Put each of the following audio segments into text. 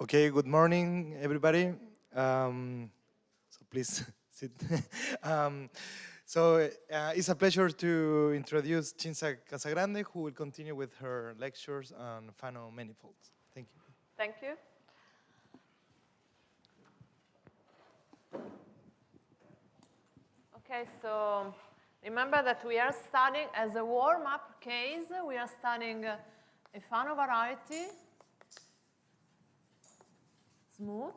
Okay, good morning, everybody. So please sit. It's a pleasure to introduce Cinzia Casagrande, who will continue with her lectures on Fano manifolds. Thank you. Thank you. Okay, so remember that we are studying, as a warm-up case, we are studying a Fano variety, smooth,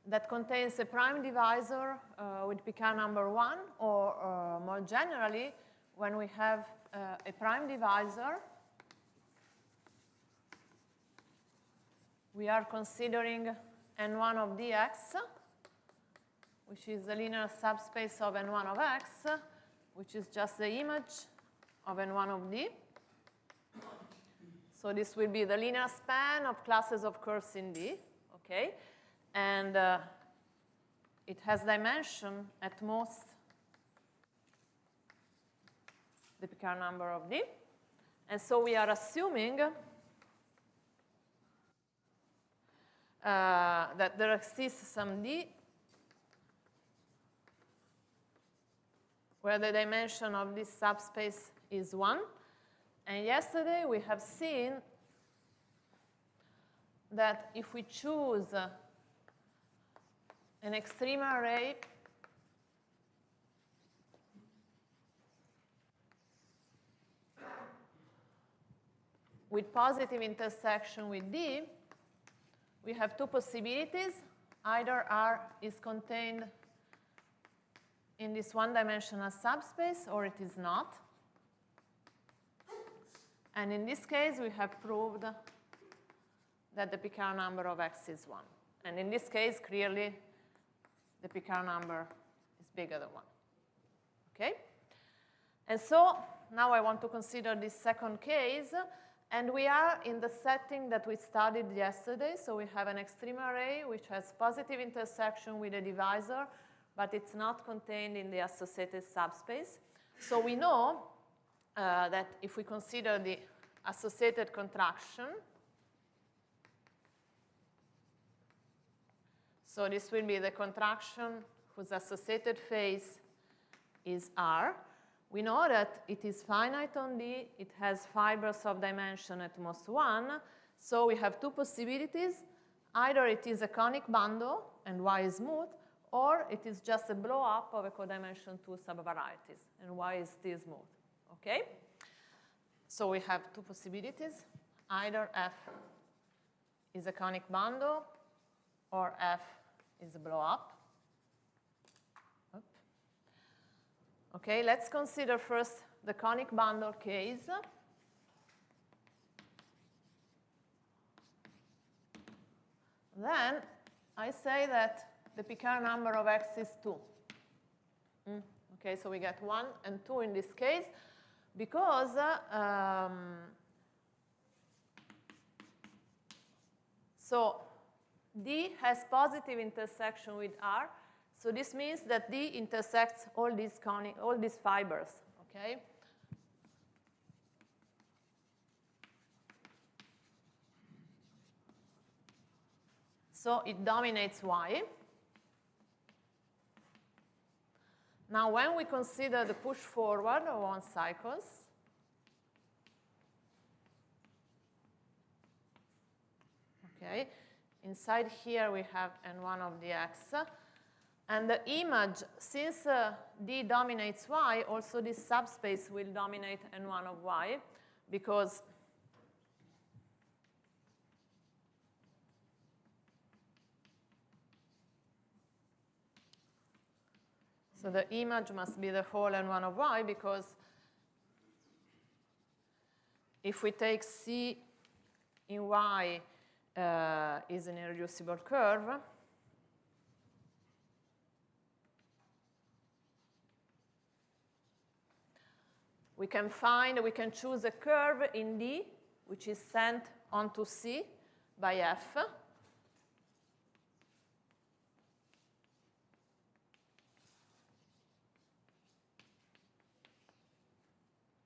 that contains a prime divisor with pK number 1, or more generally, when we have a prime divisor, we are considering N1 of dx, which is the linear subspace of N1 of x, which is just the image of N1 of D. So this will be the linear span of classes of curves in D, okay? And it has dimension at most the pK number of D. And so we are assuming that there exists some D where the dimension of this subspace is 1. And yesterday we have seen that if we choose an extreme array with positive intersection with D, we have two possibilities. Either R is contained in this one-dimensional subspace, or it is not. And in this case, we have proved that the pK number of x is 1. And in this case, clearly, the pK number is bigger than 1. Okay? And so now I want to consider this second case. And we are in the setting that we studied yesterday. So we have an extreme array which has positive intersection with a divisor, but it's not contained in the associated subspace. So we know that if we consider the associated contraction, so this will be the contraction whose associated phase is R. We know that it is finite on D. It has fibers of dimension at most 1. So we have two possibilities. Either it is a conic bundle, and Y is smooth, or it is just a blow-up of a codimension 2 subvarieties, and Y is still smooth. Okay? So we have two possibilities. Either F is a conic bundle, or F is a blow-up. Okay, let's consider first the conic bundle case. Then I say that the pK number of x is 2. Okay, so we get 1 and 2 in this case, because so D has positive intersection with R. So this means that D intersects all these fibers, okay? So it dominates Y. Now, when we consider the push forward of 1 cycles, okay, inside here we have N1 of dx. And the image, since D dominates Y, also this subspace will dominate N1 of Y, because so the image must be the whole N1 of Y, because if we take C in Y is an irreducible curve, we can choose a curve in D, which is sent onto C by F.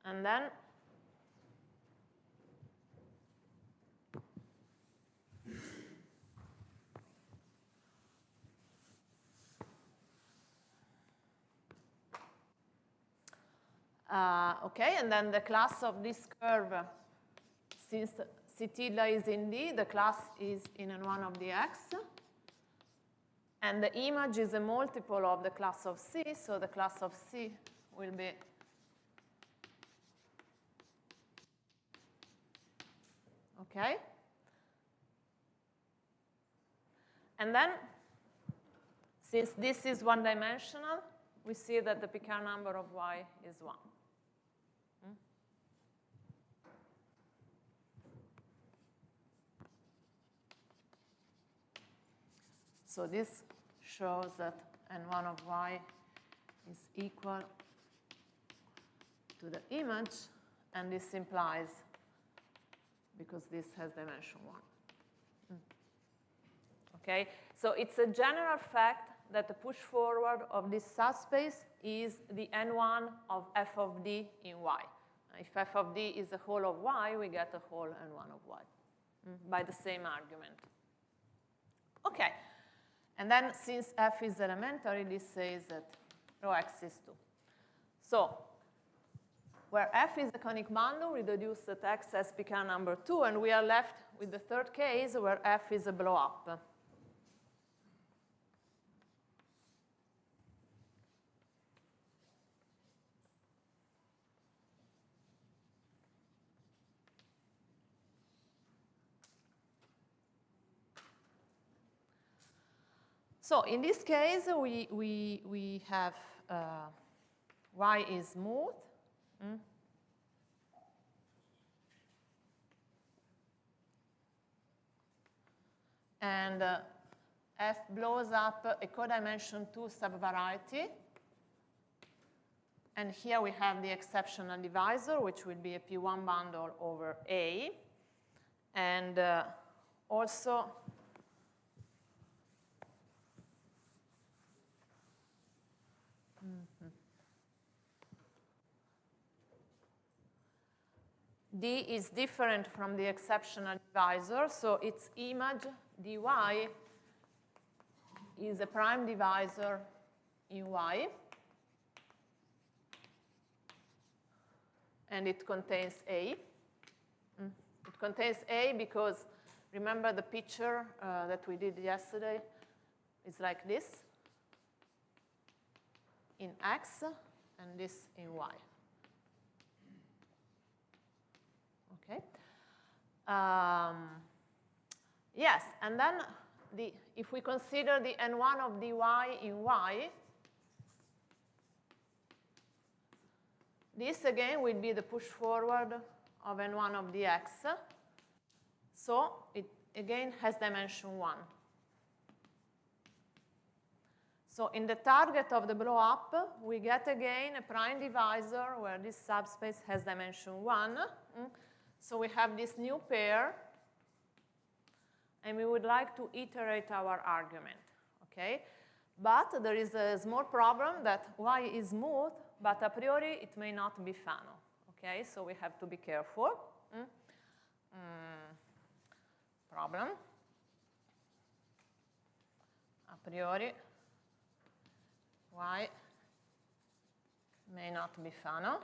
And then Okay, and then the class of this curve, since C tilde is in D, the class is in N1 of the X. And the image is a multiple of the class of C, so the class of C will be okay. And then, since this is one-dimensional, we see that the Picard number of Y is 1. So this shows that N1 of Y is equal to the image, and this implies, because this has dimension 1. Okay, so it's a general fact that the push forward of this subspace is the N1 of f of D in Y. If f of D is the whole of Y, we get a whole N1 of Y by the same argument. Okay, and then since f is elementary, this says that rho x is 2. So where f is the conic bundle, we deduce that x has Picard number 2, and we are left with the third case where f is a blow-up. So in this case, we have Y is smooth. And F blows up a codimension 2 subvariety. And here we have the exceptional divisor, which will be a P1 bundle over A. And also, D is different from the exceptional divisor, so its image, dy, is a prime divisor in Y. And it contains A. It contains A because, remember the picture that we did yesterday? It's like this in X and this in Y. Okay. Yes, and then if we consider the N1 of dy in Y, this again will be the push forward of N1 of dx. So it again has dimension 1. So in the target of the blow up, we get again a prime divisor where this subspace has dimension 1. So we have this new pair, and we would like to iterate our argument, okay? But there is a small problem that Y is smooth, but a priori it may not be Fano, okay? So we have to be careful. Problem. A priori, Y may not be Fano.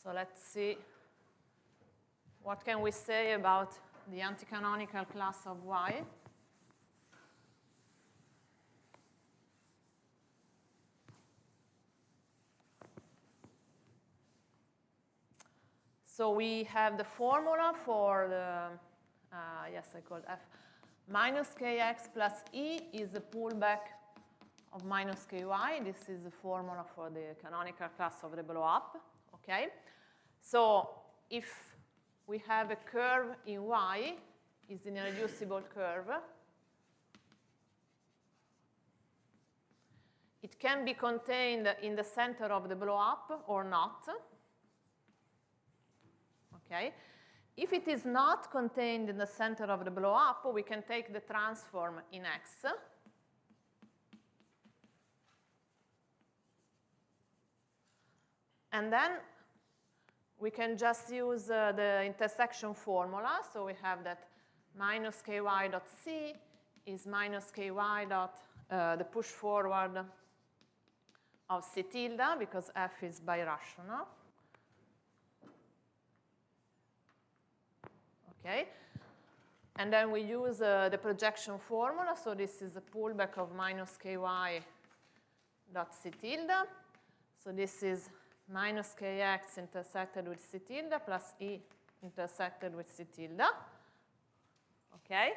So let's see, what can we say about the anticanonical class of Y? So we have the formula for the, yes, I called F. Minus kx plus E is the pullback of minus ky. This is the formula for the canonical class of the blow-up. Okay, so if we have a curve in Y, is an irreducible curve, it can be contained in the center of the blow-up or not. Okay, if it is not contained in the center of the blow-up, we can take the transform in X. And then we can just use the intersection formula. So we have that minus ky dot C is minus ky dot the push forward of C tilde, because F is birational. Okay? And then we use the projection formula. So this is a pullback of minus ky dot C tilde. So this is minus kx intersected with C tilde plus E intersected with C tilde. Okay?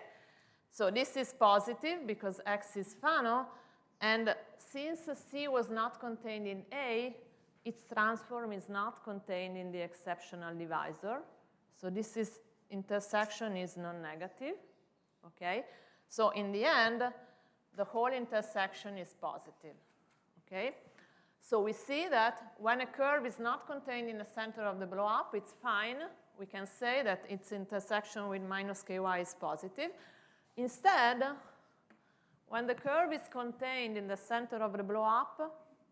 So this is positive because X is Fano. And since C was not contained in A, its transform is not contained in the exceptional divisor. So this is intersection is non-negative. Okay? So in the end, the whole intersection is positive. Okay? So we see that when a curve is not contained in the center of the blow-up, it's fine. We can say that its intersection with minus ky is positive. Instead, when the curve is contained in the center of the blow-up,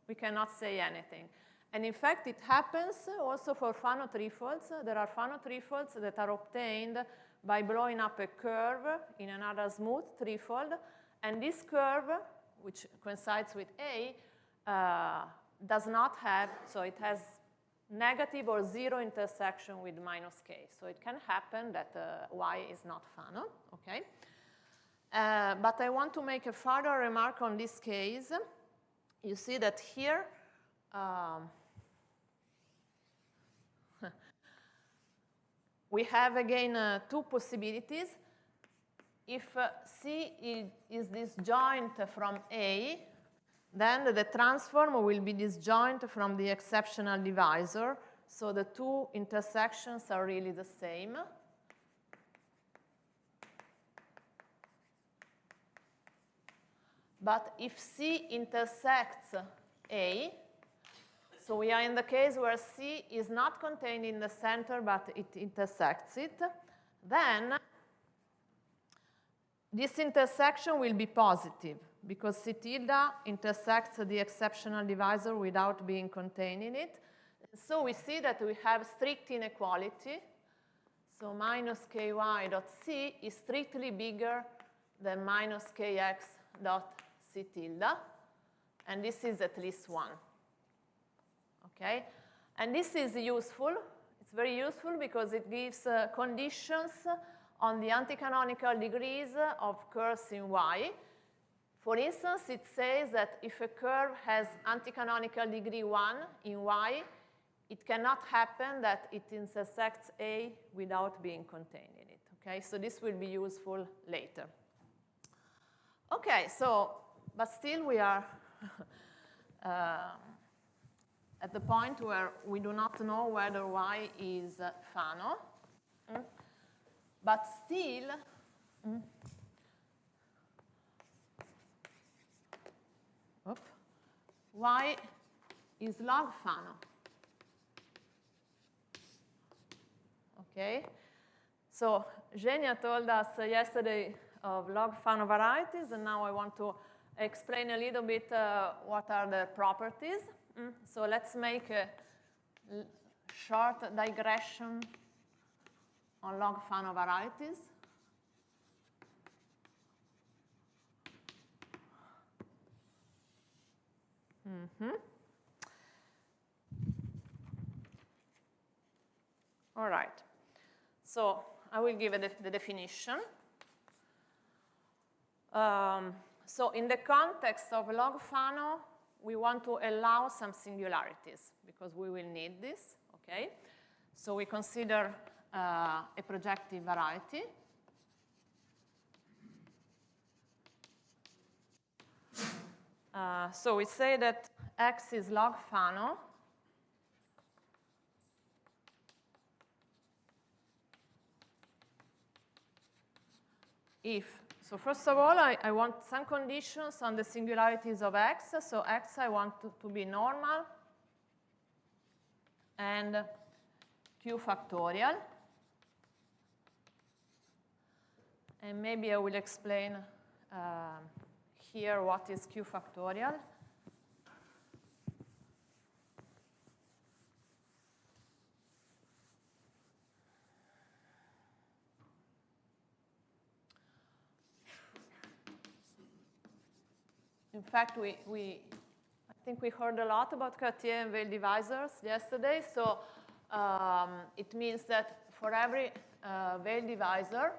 we cannot say anything. And in fact, it happens also for Fano threefolds. There are Fano threefolds that are obtained by blowing up a curve in another smooth threefold. And this curve, which coincides with A, does not have, so it has negative or zero intersection with minus k. So it can happen that y is not Fano, okay? But I want to make a further remark on this case. You see that here, we have again two possibilities. If C is disjoint from A, then the transform will be disjoint from the exceptional divisor. So the two intersections are really the same. But if C intersects A, so we are in the case where C is not contained in the center, but it intersects it, then this intersection will be positive because C tilde intersects the exceptional divisor without being contained in it. So we see that we have strict inequality. So minus ky dot C is strictly bigger than minus kx dot C tilde. And this is at least 1. Okay? And this is useful. It's very useful because it gives conditions on the anticanonical degrees of curves in Y. For instance, it says that if a curve has anticanonical degree 1 in Y, it cannot happen that it intersects A without being contained in it. Okay, so this will be useful later. Okay, so, but still we are at the point where we do not know whether Y is Fano. But still, Y is log Fano. Okay? So Genia told us yesterday of log Fano varieties, and now I want to explain a little bit what are the properties. So let's make a short digression on log Fano varieties. All right. So I will give the definition. So in the context of log Fano, we want to allow some singularities because we will need this. Okay. So we consider a projective variety. So we say that X is log Fano if, so first of all, I want some conditions on the singularities of X. So X I want to be normal and Q factorial. And maybe I will explain here what is Q factorial. In fact, I think we heard a lot about Cartier and Weil divisors yesterday. So it means that for every Weil divisor,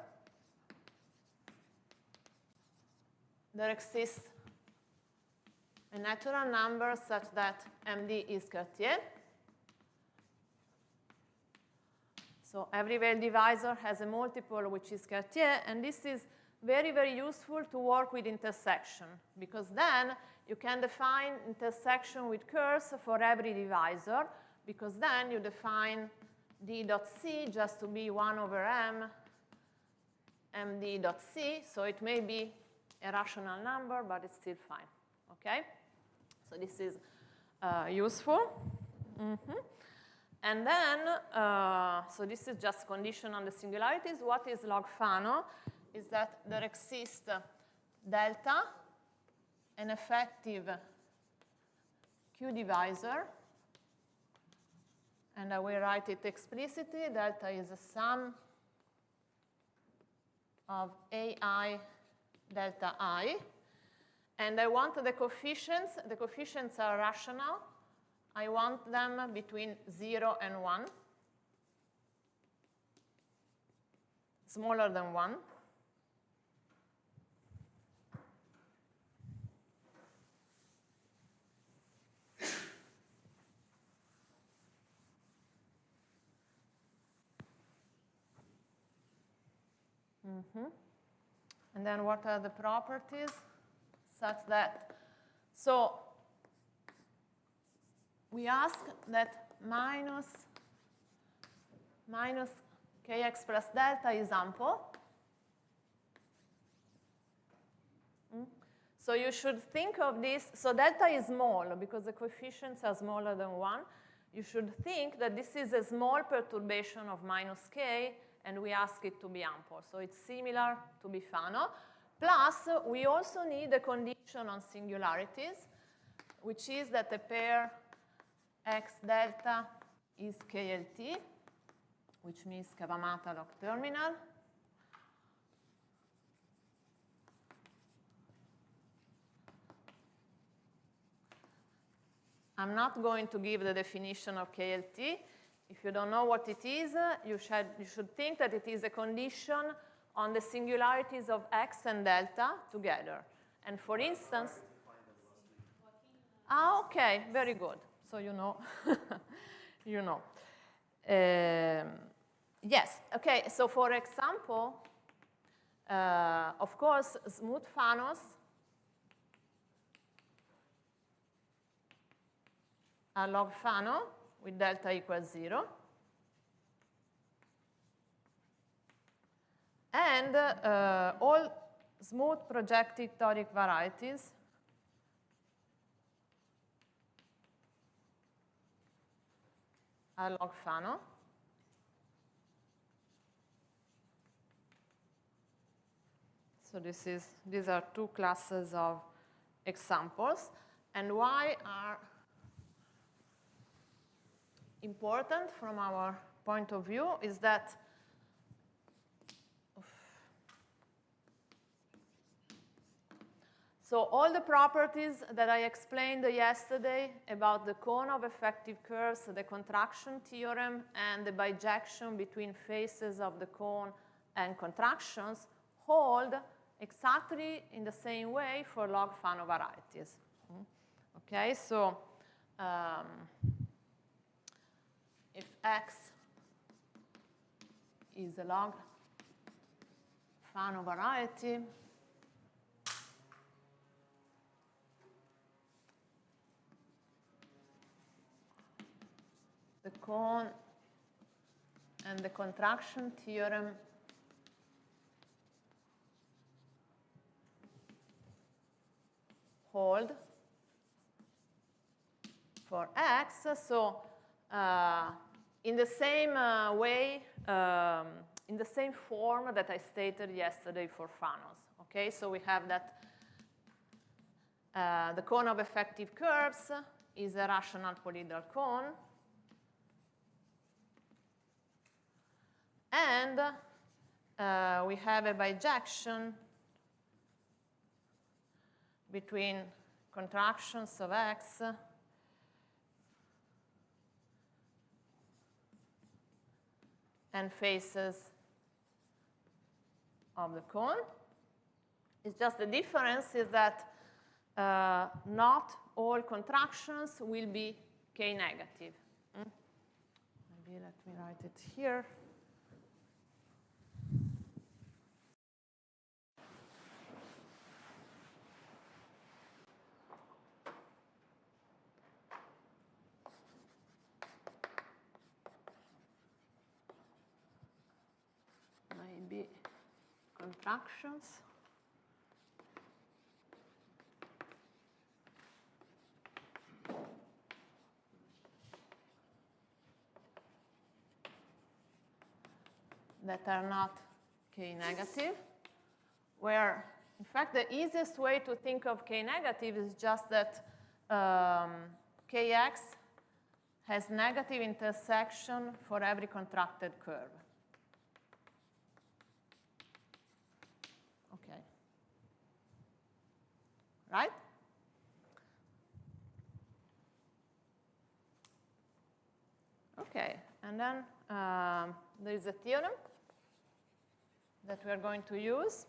there exists a natural number such that MD is Cartier. So every Weil divisor has a multiple which is Cartier, and this is very, very useful to work with intersection, because then you can define intersection with curves for every divisor, because then you define d dot c just to be 1 over m md dot c, so it may be a rational number, but it's still fine, okay? So this is useful. And then, so this is just condition on the singularities. What is log Fano is that there exists delta, an effective Q divisor, and I will write it explicitly. Delta is a sum of AI delta I. And I want the coefficients. The coefficients are rational. I want them between 0 and 1, smaller than 1. And then what are the properties? Such that, so we ask that minus kx plus delta is ample. So you should think of this, so delta is small because the coefficients are smaller than 1. You should think that this is a small perturbation of minus k, and we ask it to be ample. So it's similar to be Fano. Plus, we also need a condition on singularities, which is that a pair x delta is KLT, which means Kawamata log terminal. I'm not going to give the definition of KLT. If you don't know what it is, you should think that it is a condition on the singularities of x and delta together. And for instance, okay, very good. So you know, you know. Yes, okay, so for example, of course, smooth Fanos are log Fano with delta equals 0. And all smooth projective toric varieties are log Fano. So these are two classes of examples. And why are important from our point of view is that so all the properties that I explained yesterday about the cone of effective curves, the contraction theorem, and the bijection between faces of the cone and contractions hold exactly in the same way for log Fano varieties. Okay, so if x is a log Fano variety, the cone and the contraction theorem hold for x. So in the same way, in the same form that I stated yesterday for Fanos. Okay, so we have that the cone of effective curves is a rational polyhedral cone. And we have a bijection between contractions of X and faces of the cone. It's just the difference is that not all contractions will be K negative. Maybe let me write it here. Maybe contractions. That are not K negative, where, in fact, the easiest way to think of K negative is just that Kx has negative intersection for every contracted curve. Okay. Right? Okay, and then there is a theorem that we are going to use,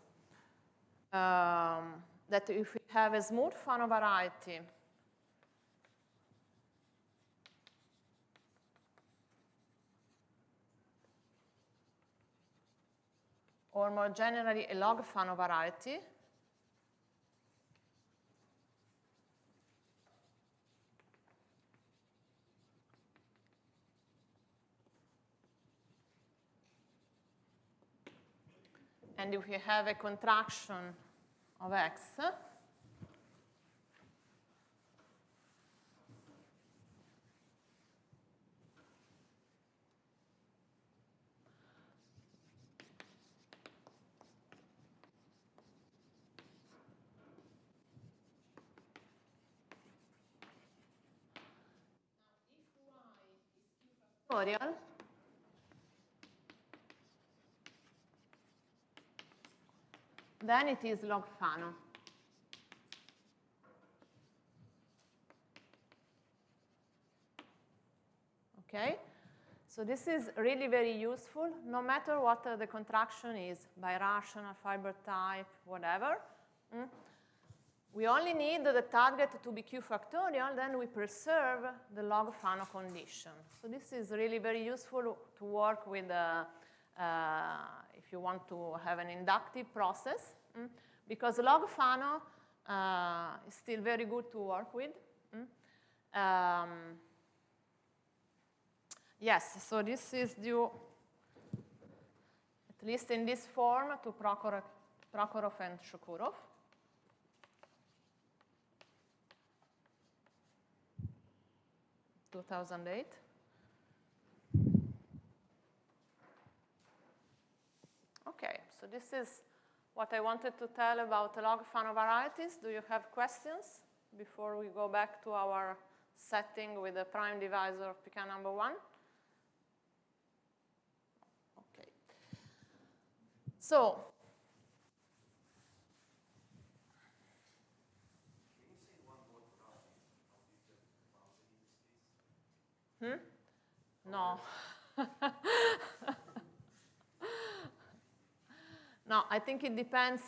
that if we have a smooth Fano variety or more generally a log Fano variety, and if we have a contraction of X, factorial, then it is log Fano. Okay? So this is really very useful, no matter what the contraction is, birational, fiber type, whatever. We only need the target to be Q factorial, then we preserve the log Fano condition. So this is really very useful to work with if you want to have an inductive process, because log Fano is still very good to work with. Yes, so this is due, at least in this form, to Prokhorov and Shukurov. In 2008. Okay, so this is what I wanted to tell about log Fano varieties. Do you have questions before we go back to our setting with the prime divisor of pK number 1? Okay. So, no. No, I think it depends.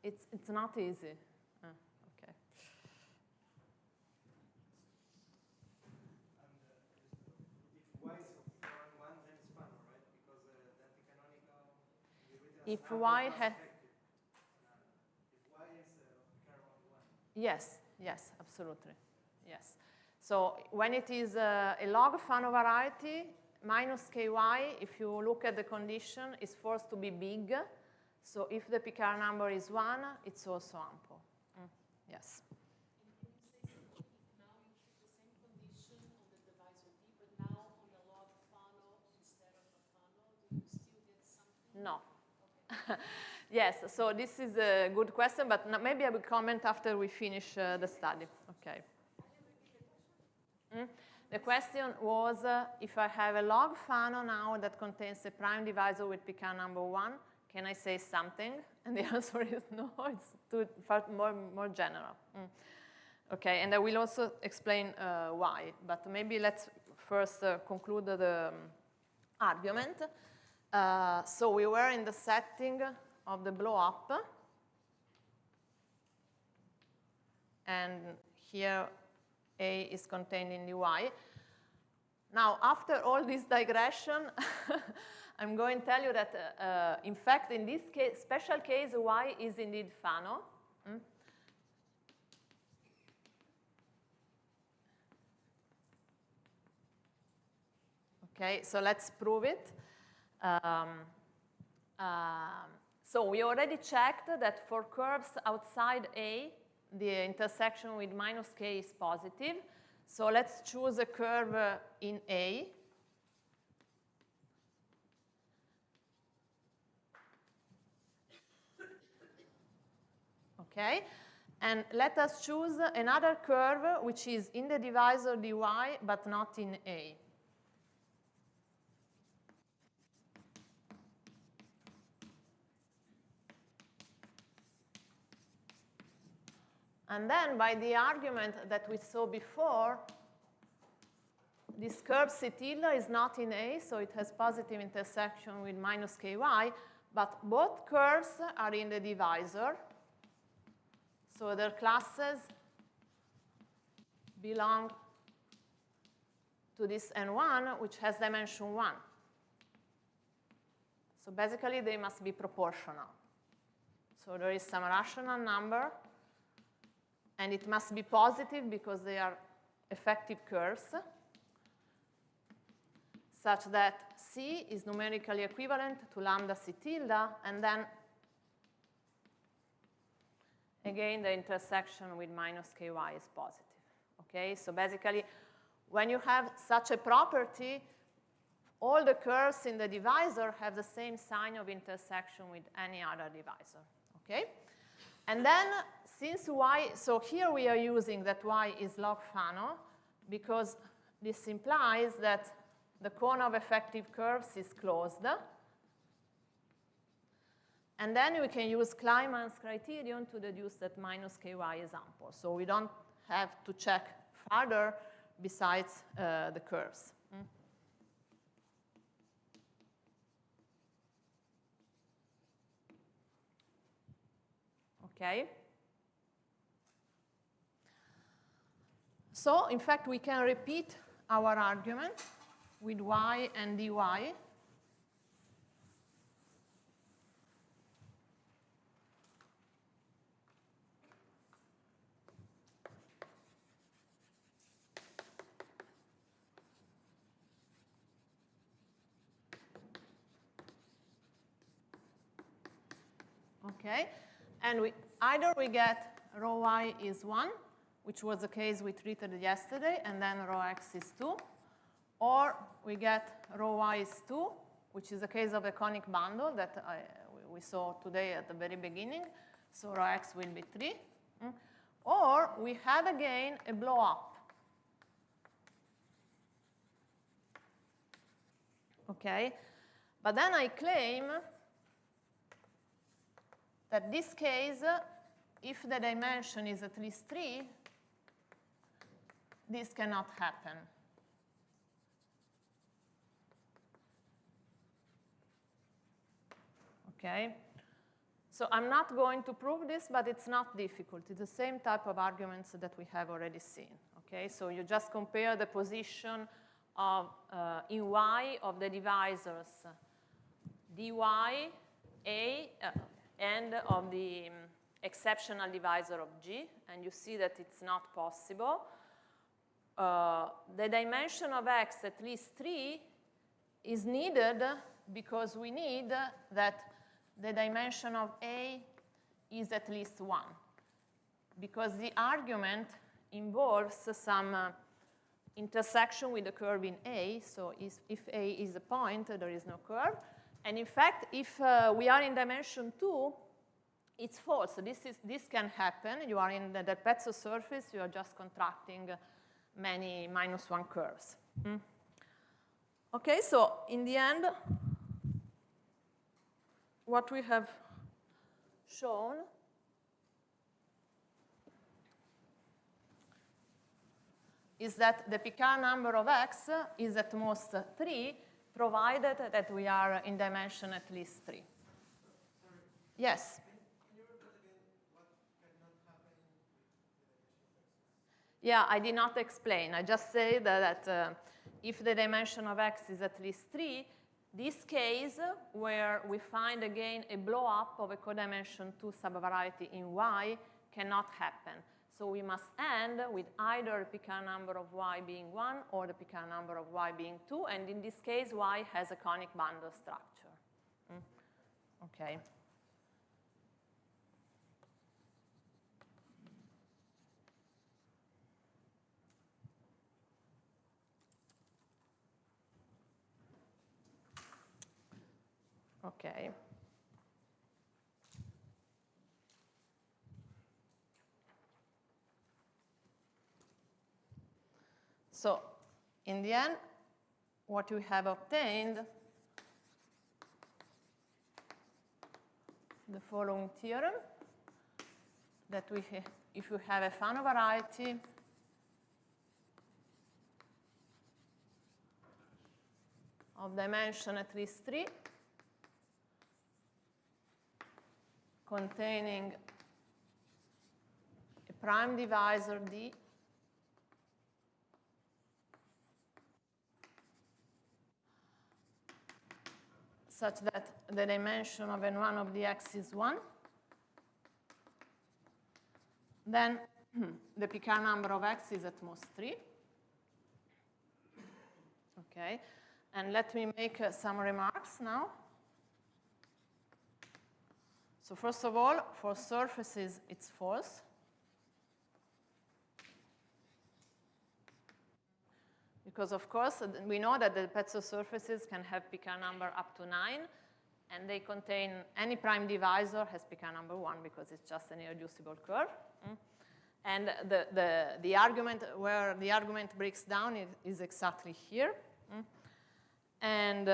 It's not easy. Okay. If y is of foreign 1, then it's Fano, right? Because the anticanonical can be written If as y plus has. If y is only 1. Yes, yes, absolutely. Yes. So when it is a log Fano variety, minus ky, if you look at the condition, is forced to be big. So if the pK number is 1, it's also ample. Yes. And can you say now you keep the same condition on the divisor D, but now on a log Fano instead of a Fano, do you still get something? No. Okay. Yes, so this is a good question, but maybe I will comment after we finish the study. Okay. The question was, if I have a log Fano now that contains a prime divisor with pK number 1, Can I say something? And the answer is no, it's too far more general. Okay, and I will also explain why, but maybe let's first conclude the argument. So we were in the setting of the blow-up, and here A is contained in dy. Now, after all this digression, I'm going to tell you that, in fact, in this case, special case, y is indeed Fano. Okay, so let's prove it. So we already checked that for curves outside A, the intersection with minus k is positive. So let's choose a curve in A. Okay, and let us choose another curve which is in the divisor dy, but not in A. And then by the argument that we saw before, this curve C tilde is not in A, so it has positive intersection with minus ky, but both curves are in the divisor. So their classes belong to this N1, which has dimension 1. So basically, they must be proportional. So there is some rational number, and it must be positive because they are effective curves, such that C is numerically equivalent to lambda C tilde, and then again, the intersection with minus ky is positive. Okay, so basically, when you have such a property, all the curves in the divisor have the same sign of intersection with any other divisor. Okay, and then since y, so here we are using that y is log Fano because this implies that the cone of effective curves is closed. And then we can use Kleinman's criterion to deduce that minus ky is ample. So we don't have to check further besides the curves. Okay. So in fact, we can repeat our argument with y and dy. Okay, and either we get rho y is 1, which was the case we treated yesterday, and then rho x is 2, or we get rho y is 2, which is the case of the conic bundle that we saw today at the very beginning, so rho x will be 3. Or we have again a blow-up. Okay, but then I claim that this case, if the dimension is at least 3, this cannot happen. Okay, so I'm not going to prove this, but it's not difficult. It's the same type of arguments that we have already seen. Okay, so you just compare the position of in y of the divisors dy, a, and of the exceptional divisor of G, and you see that it's not possible. The dimension of x at least 3 is needed because we need that the dimension of A is at least 1, because the argument involves some intersection with the curve in A, so if A is a point, there is no curve. And in fact, if we are in dimension 2, it's false. So this can happen. You are in the del pezzo surface. You are just contracting many -1 curves. Okay, so in the end, what we have shown is that the Picard number of x is at most 3, provided that we are in dimension at least 3. Yes? Can you repeat again what cannot happen with the dimension of x? Yeah, I did not explain. I just said that if the dimension of x is at least 3, this case where we find again a blow up of a codimension 2 subvariety in y cannot happen. So we must end with either the Picard number of y being 1 or the Picard number of y being 2. And in this case, y has a conic bundle structure. Okay. Okay. So in the end, what we have obtained, the following theorem, that if you have a Fano variety of dimension at least 3, containing a prime divisor D such that the dimension of n1 of the x is 1, then the Picard number of x is at most 3. Okay, and let me make some remarks now. So first of all, for surfaces, it's false. Because, of course, we know that the Pezzo surfaces can have Picard number up to 9, and they contain any prime divisor has Picard number 1 because it's just an irreducible curve. And the argument where the argument breaks down is exactly here. And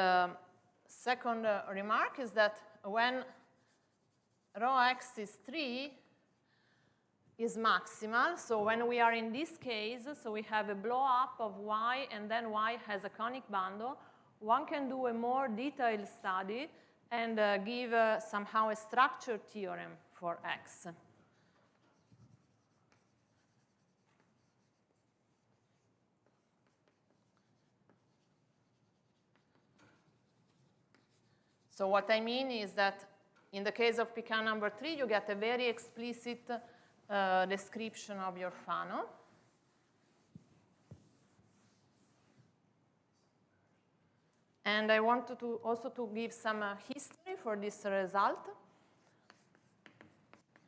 second remark is that when rho x is 3 is maximal. So when we are in this case, so we have a blow up of y and then y has a conic bundle, one can do a more detailed study and give somehow a structure theorem for x. So what I mean is that in the case of Picard number 3, you get a very explicit description of your Fano. And I wanted to also to give some history for this result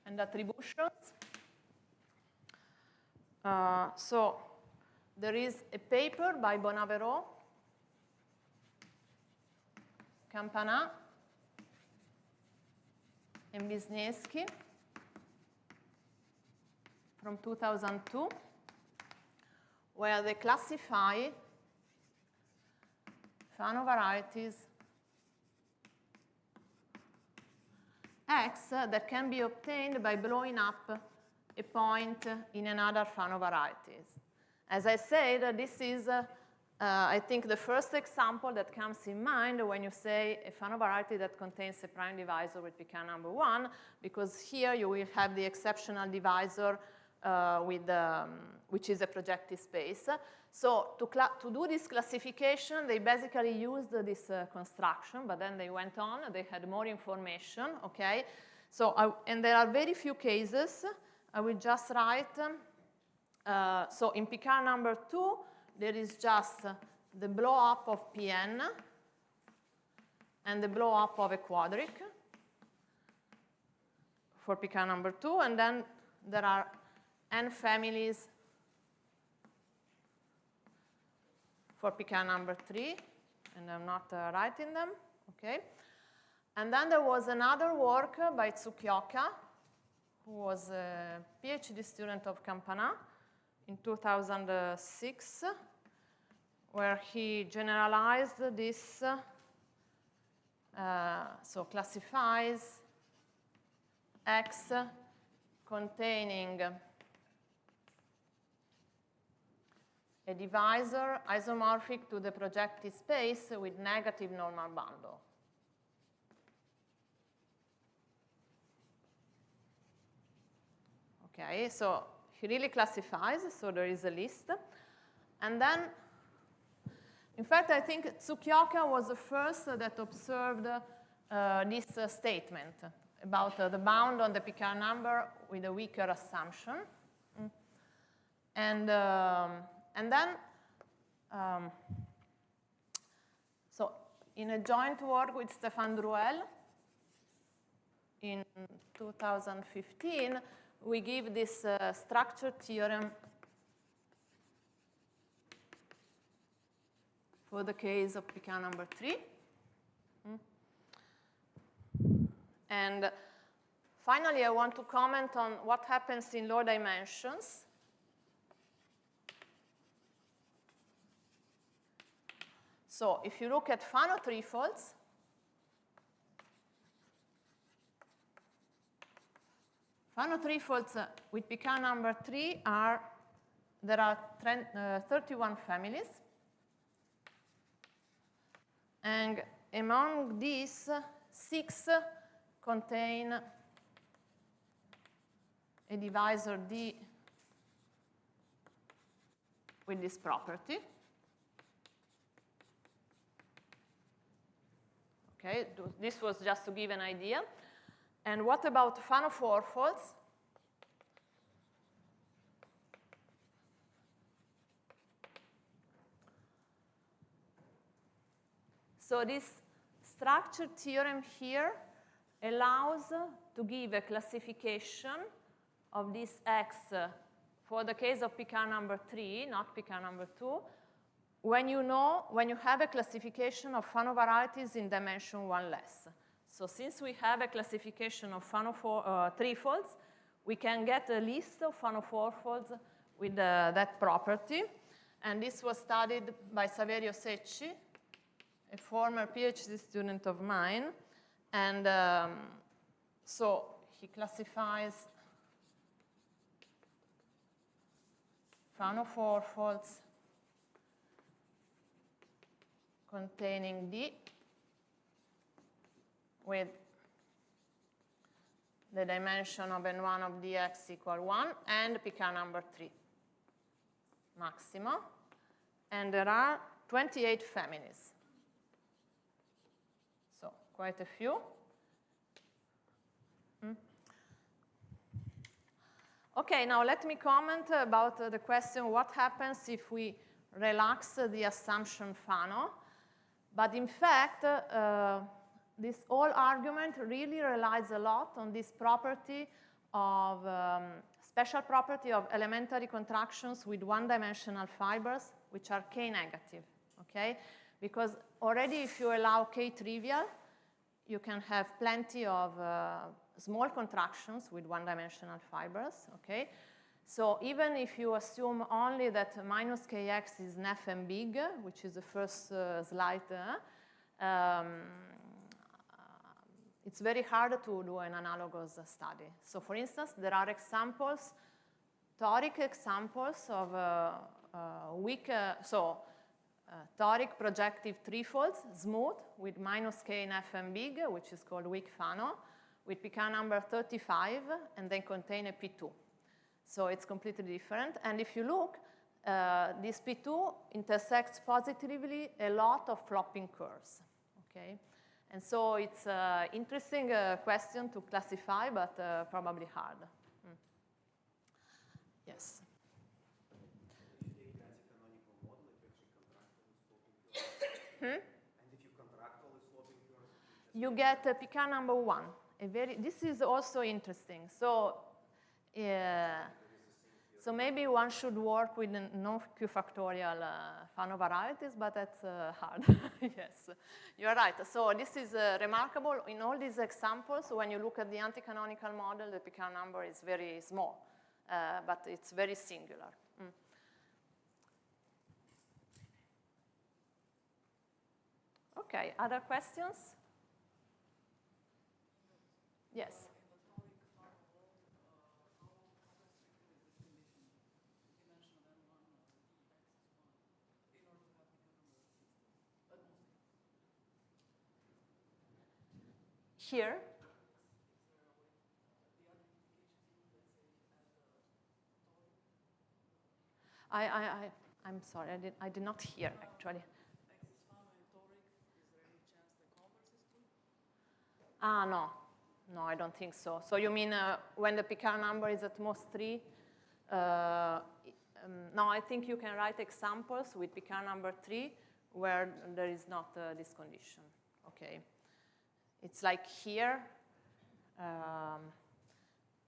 and attributions. So there is a paper by Bonavero, Campana, and Wisniewski from 2002, where they classify Fano varieties X that can be obtained by blowing up a point in another Fano varieties. As I said, this is, I think, the first example that comes in mind when you say a Fano variety that contains a prime divisor with Picard number 1, because here you will have the exceptional divisor which is a projective space. So to do this classification, they basically used this construction, but then they went on, they had more information, okay? So, and there are very few cases. I will just write, so in Picard number 2, there is just the blow up of Pn and the blow up of a quadric for Picard number 2, and then there are n families for Picard number 3, and I'm not writing them, okay? And then there was another work by Tsukioka, who was a PhD student of Campana in 2006, where he generalized this so classifies X containing a divisor isomorphic to the projective space with negative normal bundle. Okay, so he really classifies, so there is a list. And then, in fact, I think Tsukioka was the first that observed this statement about the bound on the Picard number with a weaker assumption. And then, so in a joint work with Stéphane Drouel in 2015, we give this structure theorem for the case of Picard number 3. And finally, I want to comment on what happens in low dimensions. So if you look at Fano threefolds, with Picard number 3 there are 31 families. And among these, 6 contain a divisor D with this property. Okay, this was just to give an idea. And what about Fano fourfolds? So this structure theorem here allows to give a classification of this X for the case of Picard number 3, not Picard number 2, when you have a classification of Fano varieties in dimension 1 less. So since we have a classification of Fano threefolds, we can get a list of Fano fourfolds with that property. And this was studied by Saverio Secchi, a former PhD student of mine. And so he classifies Fano fourfolds containing D with the dimension of N1 of dx equal 1 and Picard number 3 maxima. And there are 28 families. So quite a few. Okay, now let me comment about the question, what happens if we relax the assumption Fano? But in fact, this whole argument really relies a lot on this property of, special property of elementary contractions with one-dimensional fibers, which are k-negative, okay? Because already if you allow k-trivial, you can have plenty of small contractions with one-dimensional fibers, okay? So even if you assume only that minus kx is Neffen big, which is the first slide, it's very hard to do an analogous study. So for instance, there are examples, toric examples of weak, toric projective threefolds, smooth, with minus k in Neffen big, which is called weak Fano, with Picard number 35, and then contain a P2. So it's completely different. And if you look, this P2 intersects positively a lot of flopping curves, okay? And so it's an interesting question to classify, but probably hard. Yes? If you take anti-canonical model, it actually contracts all these flopping curves. And if you contract all these flopping curves, you get Picard number 1. This is also interesting. So, so maybe one should work with no Q factorial Fano varieties, but that's hard. Yes, you're right. So this is remarkable. In all these examples, when you look at the anti-canonical model, the Picard number is very small, but it's very singular. Okay, other questions? here. I'm sorry, I did not hear actually. Ah, no. No, I don't think so. So you mean when the Picard number is at most 3? No, I think you can write examples with Picard number 3 where there is not this condition. Okay. It's like here.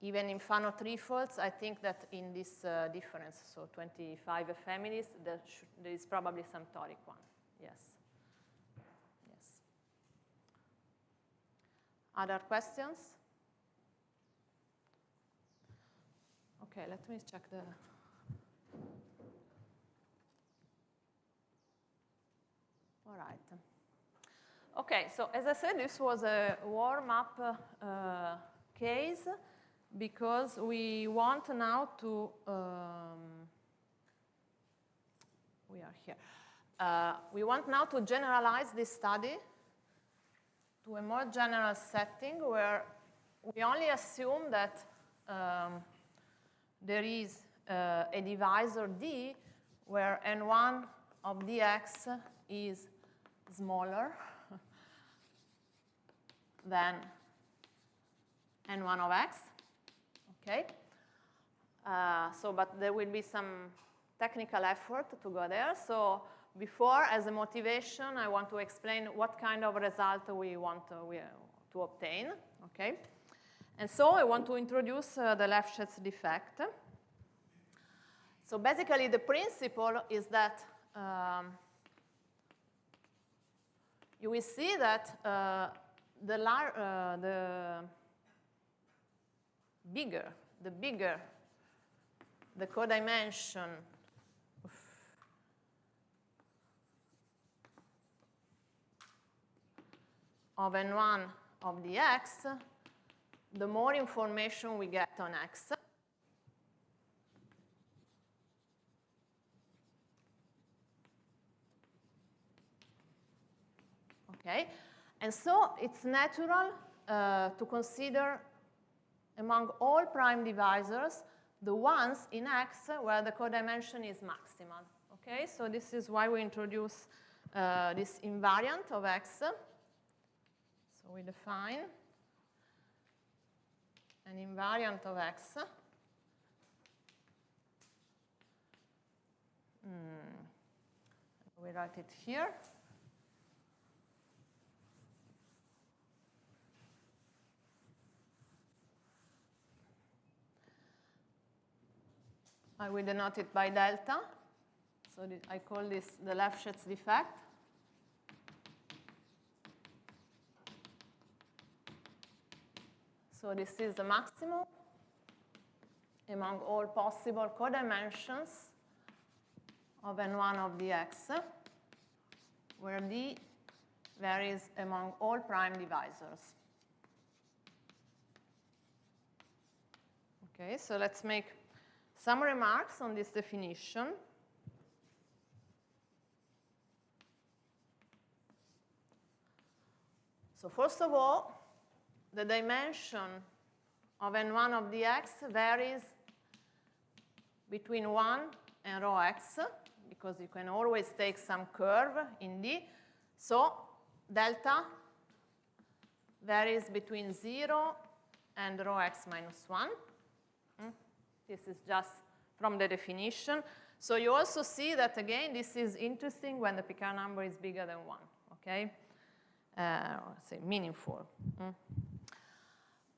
Even in Fano threefolds, I think that in this difference, so 25 families, there is probably some toric one. Yes. Yes. Other questions? Okay, let me check the... All right. Okay, so as I said, this was a warm-up case because we want now to, we are here. We want now to generalize this study to a more general setting where we only assume that there is a divisor D where n1 of dx is smaller than n1 of x, okay? But there will be some technical effort to go there. So before, as a motivation, I want to explain what kind of result we want to obtain, okay? And so I want to introduce the Lefschetz defect. So basically, the principle is that you will see that the bigger the codimension of n1 of the x, the more information we get on x. Okay, and so it's natural to consider among all prime divisors the ones in X where the codimension is maximal. Okay, so this is why we introduce this invariant of X. So we define an invariant of X. We write it here. I will denote it by delta. So I call this the Lefschetz defect. So this is the maximum among all possible codimensions of n1 of dx, where D varies among all prime divisors. Okay, so let's make some remarks on this definition. So first of all, the dimension of n1 of dx varies between 1 and rho x, because you can always take some curve in D. So delta varies between 0 and rho x minus 1. This is just from the definition. So you also see that, again, this is interesting when the Picard number is bigger than 1, okay? Say meaningful.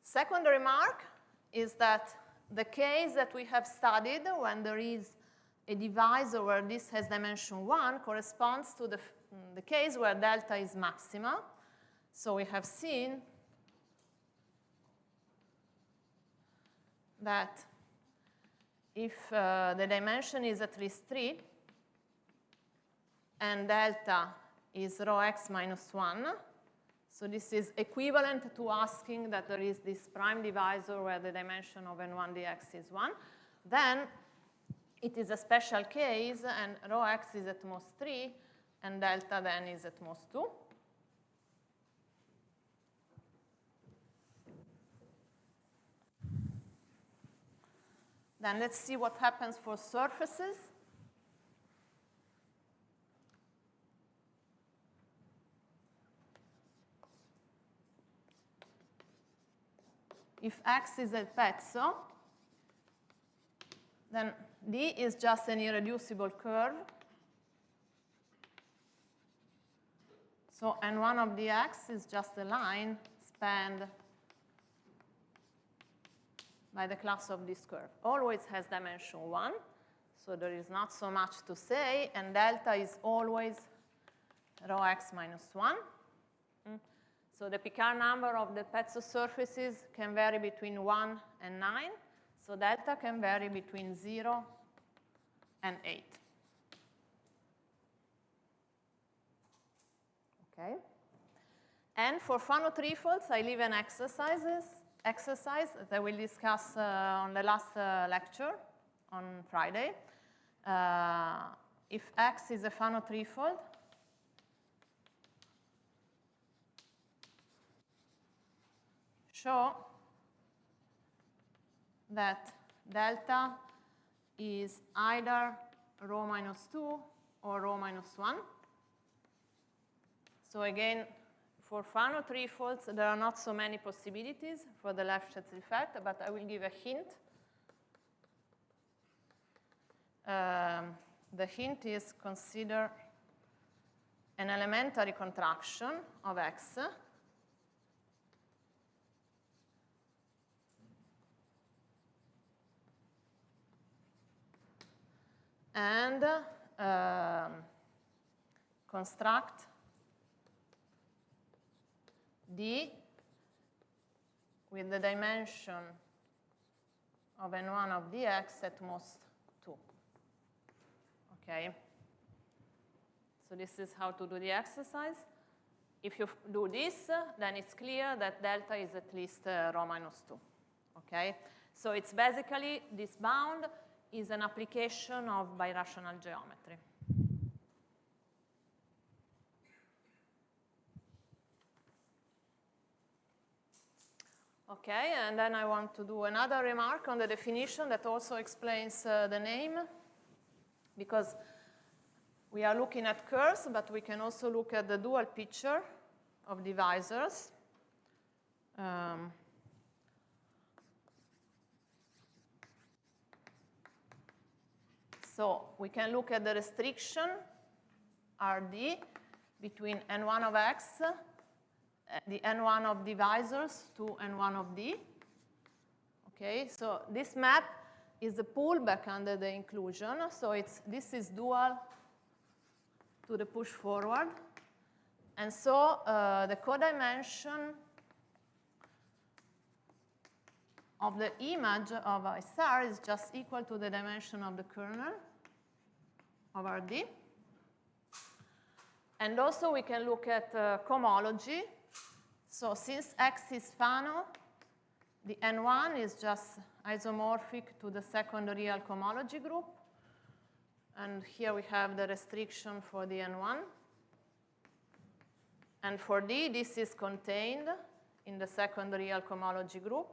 Second remark is that the case that we have studied when there is a divisor where this has dimension 1 corresponds to the case where delta is maximal. So we have seen that if the dimension is at least 3 and delta is rho x minus 1, so this is equivalent to asking that there is this prime divisor where the dimension of n1 dx is 1, then it is a special case and rho x is at most 3 and delta then is at most 2. Then let's see what happens for surfaces. If X is a pezzo, then D is just an irreducible curve. So N1 of dx is just a line spanned by the class of this curve. Always has dimension 1, so there is not so much to say, and delta is always rho x minus 1. So the Picard number of the pezzo surfaces can vary between 1 and 9, so delta can vary between 0 and 8. Okay. And for Fano threefolds, I leave an exercise that I will discuss on the last lecture on Friday. If X is a Fano threefold, show that delta is either rho minus 2 or rho minus 1. So again, for Fano threefolds, there are not so many possibilities for the Lefschetz effect, but I will give a hint. The hint is consider an elementary contraction of X and construct D with the dimension of N1 of dx at most 2. Okay? So this is how to do the exercise. If you do this, then it's clear that delta is at least rho minus 2. Okay? So it's basically, this bound is an application of birational geometry. Okay, and then I want to do another remark on the definition that also explains the name, because we are looking at curves, but we can also look at the dual picture of divisors. So we can look at the restriction RD between N1 of X, the N1 of divisors to N1 of D. Okay, so this map is the pullback under the inclusion. So this is dual to the push forward. And so the codimension of the image of a star is just equal to the dimension of the kernel of RD. And also we can look at cohomology. So since X is Fano, the N1 is just isomorphic to the second real cohomology group. And here we have the restriction for the N1. And for D, this is contained in the second real cohomology group.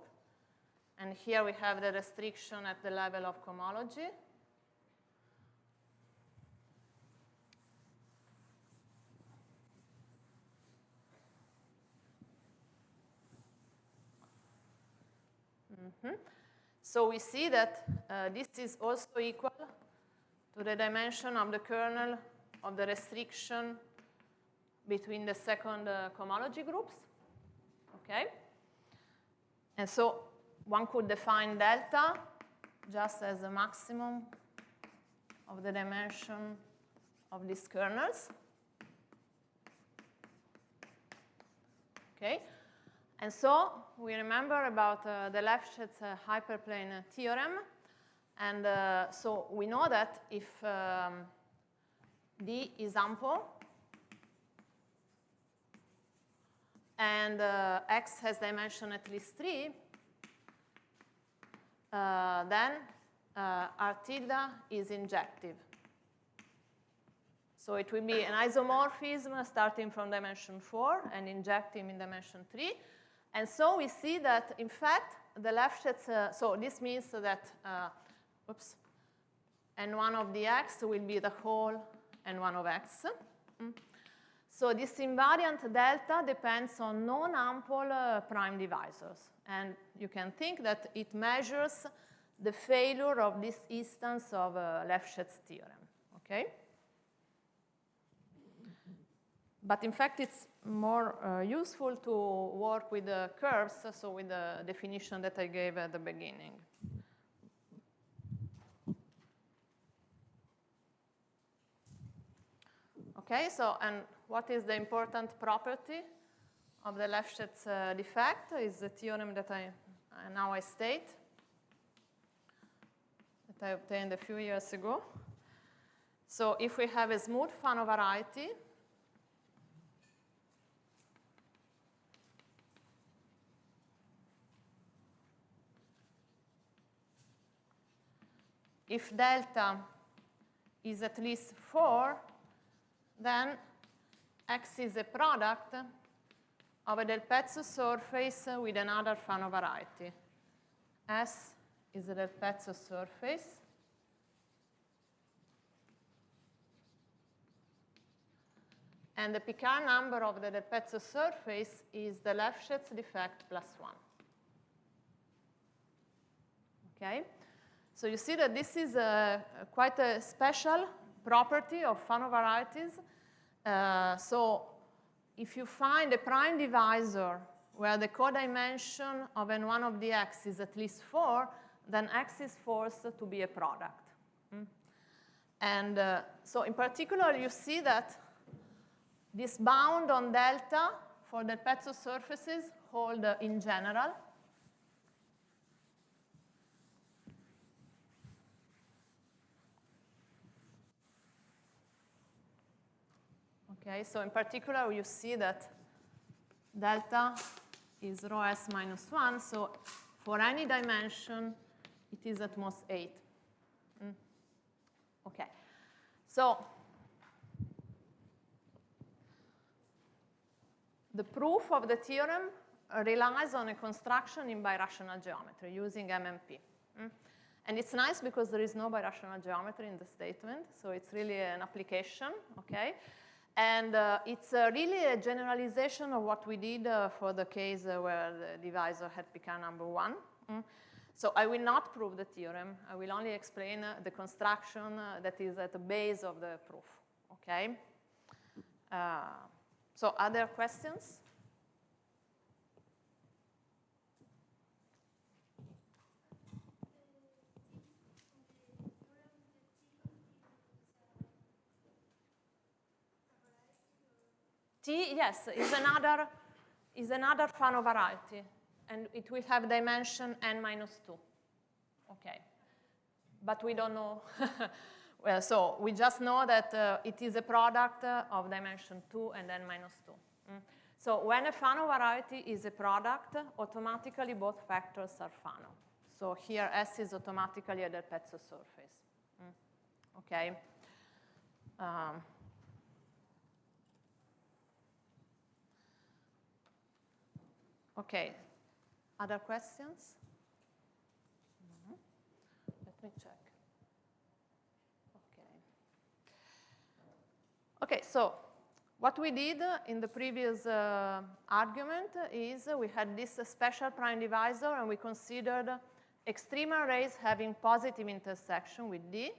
And here we have the restriction at the level of cohomology. So we see that this is also equal to the dimension of the kernel of the restriction between the second cohomology groups. Okay? And so one could define delta just as a maximum of the dimension of these kernels. Okay? And so we remember about the Lefschetz hyperplane theorem. And so we know that if D is ample and X has dimension at least 3, then R tilde is injective. So it will be an isomorphism starting from dimension 4 and injecting in dimension 3. And so we see that, in fact, the Lefschetz, so this means that oops, n1 of the x will be the whole n1 of x. So this invariant delta depends on non-ample prime divisors. And you can think that it measures the failure of this instance of Lefschetz theorem, okay? But in fact, it's more useful to work with the curves, so with the definition that I gave at the beginning. Okay, so, and what is the important property of the Lefschetz defect is the theorem that now I state, that I obtained a few years ago. So if we have a smooth Fano variety, if delta is at least 4, then X is a product of a del pezzo surface with another Fano variety. S is a del pezzo surface. And the Picard number of the del pezzo surface is the Lefschetz defect plus 1. Okay? So you see that this is quite a special property of Fano varieties. So if you find a prime divisor where the codimension of n1 of the x is at least 4, then x is forced to be a product. And so in particular, you see that this bound on delta for the pezzo surfaces hold in general. Okay, so in particular, you see that delta is rho s minus 1. So for any dimension, it is at most 8. Okay, so the proof of the theorem relies on a construction in birational geometry using MMP. And it's nice because there is no birational geometry in the statement, so it's really an application, okay? And it's really a generalization of what we did for the case where the divisor had Picard number 1. So I will not prove the theorem. I will only explain the construction that is at the base of the proof, okay? So other questions? T, yes, is another Fano variety, and it will have dimension n minus 2. Okay, but we don't know. Well, so we just know that it is a product of dimension 2 and n minus 2. So when a Fano variety is a product, automatically both factors are Fano. So here S is automatically a del pezzo surface. Okay. Okay, other questions? Let me check. Okay, so what we did in the previous argument is we had this special prime divisor and we considered extreme arrays having positive intersection with D.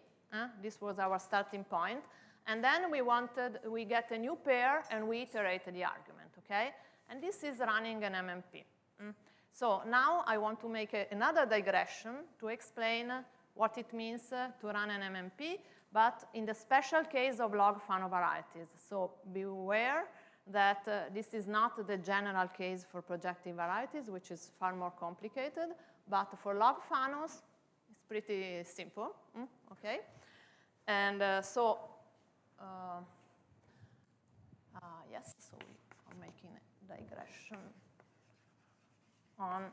This was our starting point. And then we get a new pair and we iterate the argument, okay? And this is running an MMP. So now I want to make another digression to explain what it means to run an MMP, but in the special case of log Fano varieties. So beware that this is not the general case for projective varieties, which is far more complicated. But for log Fanos, it's pretty simple, okay? And yes, so we are making a digression on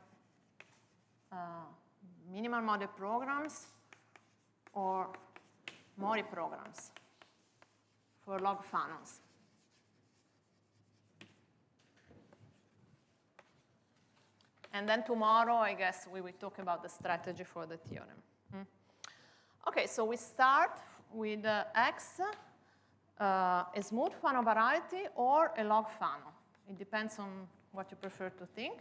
minimal mode programs or Mori programs for log Fanos. And then tomorrow, I guess, we will talk about the strategy for the theorem. Okay, so we start with X, a smooth Fano variety or a log Fano. It depends on what you prefer to think.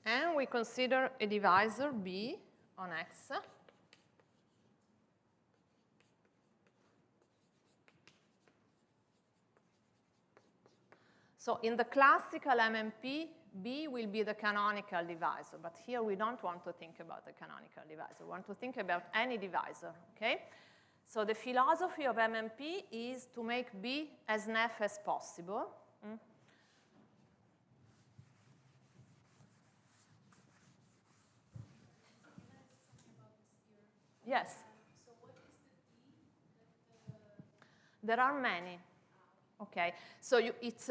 And we consider a divisor B on X. So in the classical MMP, B will be the canonical divisor, but here we don't want to think about the canonical divisor. We want to think about any divisor, okay? So the philosophy of MMP is to make B as nef as possible. Yes. So what is the D that There are many. Okay, so it's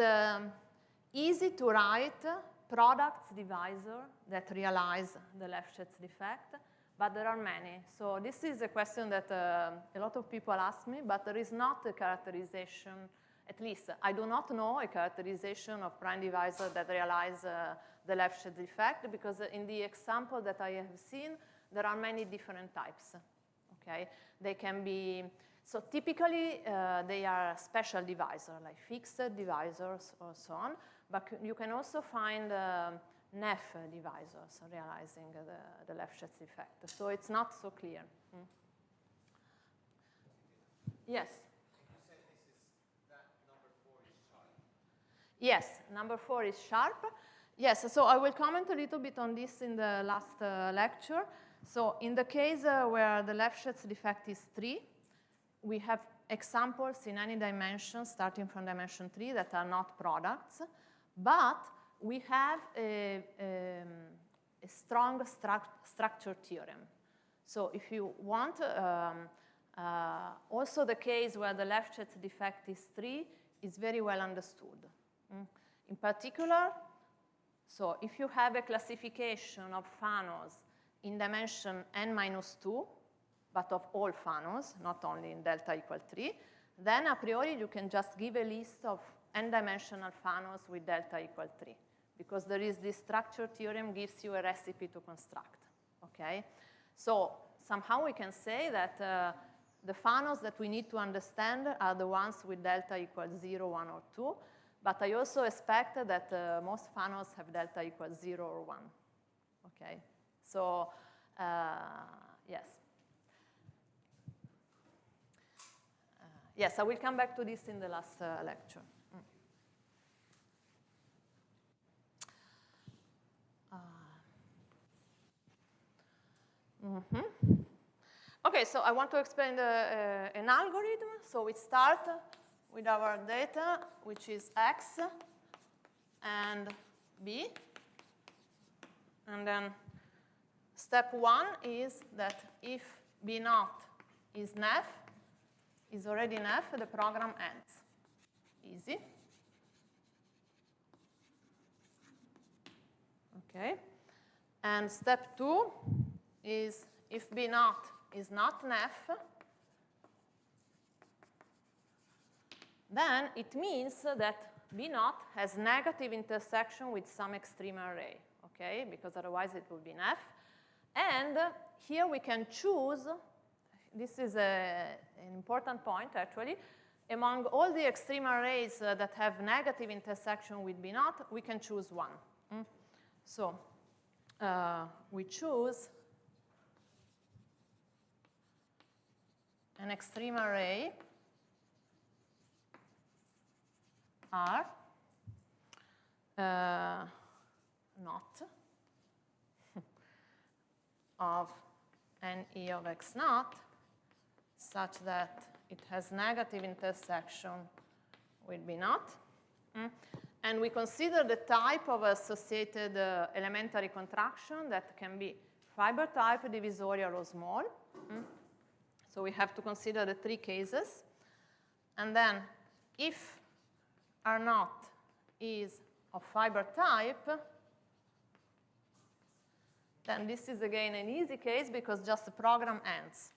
easy to write products divisor that realize the Lefschetz defect, but there are many. So this is a question that a lot of people ask me, but there is not a characterization, at least I do not know a characterization of prime divisor that realize the Lefschetz defect, because in the example that I have seen, there are many different types. Okay, they can be, so typically they are special divisor, like fixed divisors or so on, but you can also find nef divisors realizing the Lefschetz effect. So it's not so clear. Yes? You said that number 4 is sharp. Yes, number 4 is sharp. Yes, so I will comment a little bit on this in the last lecture. So in the case where the Lefschetz defect is 3, we have examples in any dimension starting from dimension 3 that are not products, but we have a strong structure theorem. So if you want, also the case where the Lefschetz defect is 3 is very well understood. In particular, so if you have a classification of Fanos in dimension n-2, but of all Fanos, not only in delta equal 3, then a priori you can just give a list of n-dimensional Fanos with delta equal 3, because there is this structure theorem gives you a recipe to construct, okay? So somehow we can say that the Fanos that we need to understand are the ones with delta equals 0, 1, or 2, but I also expect that most Fanos have delta equals 0 or 1, okay? So, yes. Yes, I will come back to this in the last lecture. Okay, so I want to explain an algorithm. So we start with our data, which is X and B. And then step 1 is that if B naught is nef, is already nef, the program ends. Easy. Okay. And step 2 is if B naught is not nef, then it means that B naught has negative intersection with some extreme array, okay? Because otherwise it would be nef. And here we can choose, this is an important point actually, among all the extreme arrays that have negative intersection with B naught, we can choose one. So we choose an extreme array R not of NE of X naught such that it has negative intersection with B naught. And we consider the type of associated elementary contraction that can be fiber type, divisorial, or small. So we have to consider the 3 cases. And then if R naught is of fiber type, then this is again an easy case because just the program ends.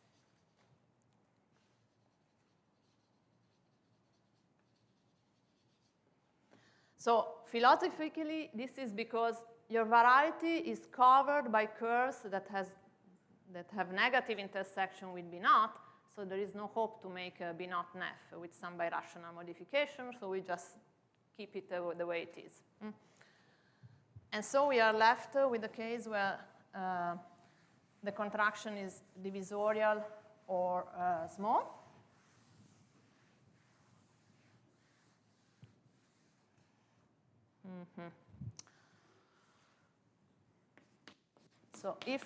So philosophically, this is because your variety is covered by curves that have negative intersection with B naught, so there is no hope to make a B naught nef with some birational modification, so we just keep it the way it is. And so we are left with a case where the contraction is divisorial or small. So if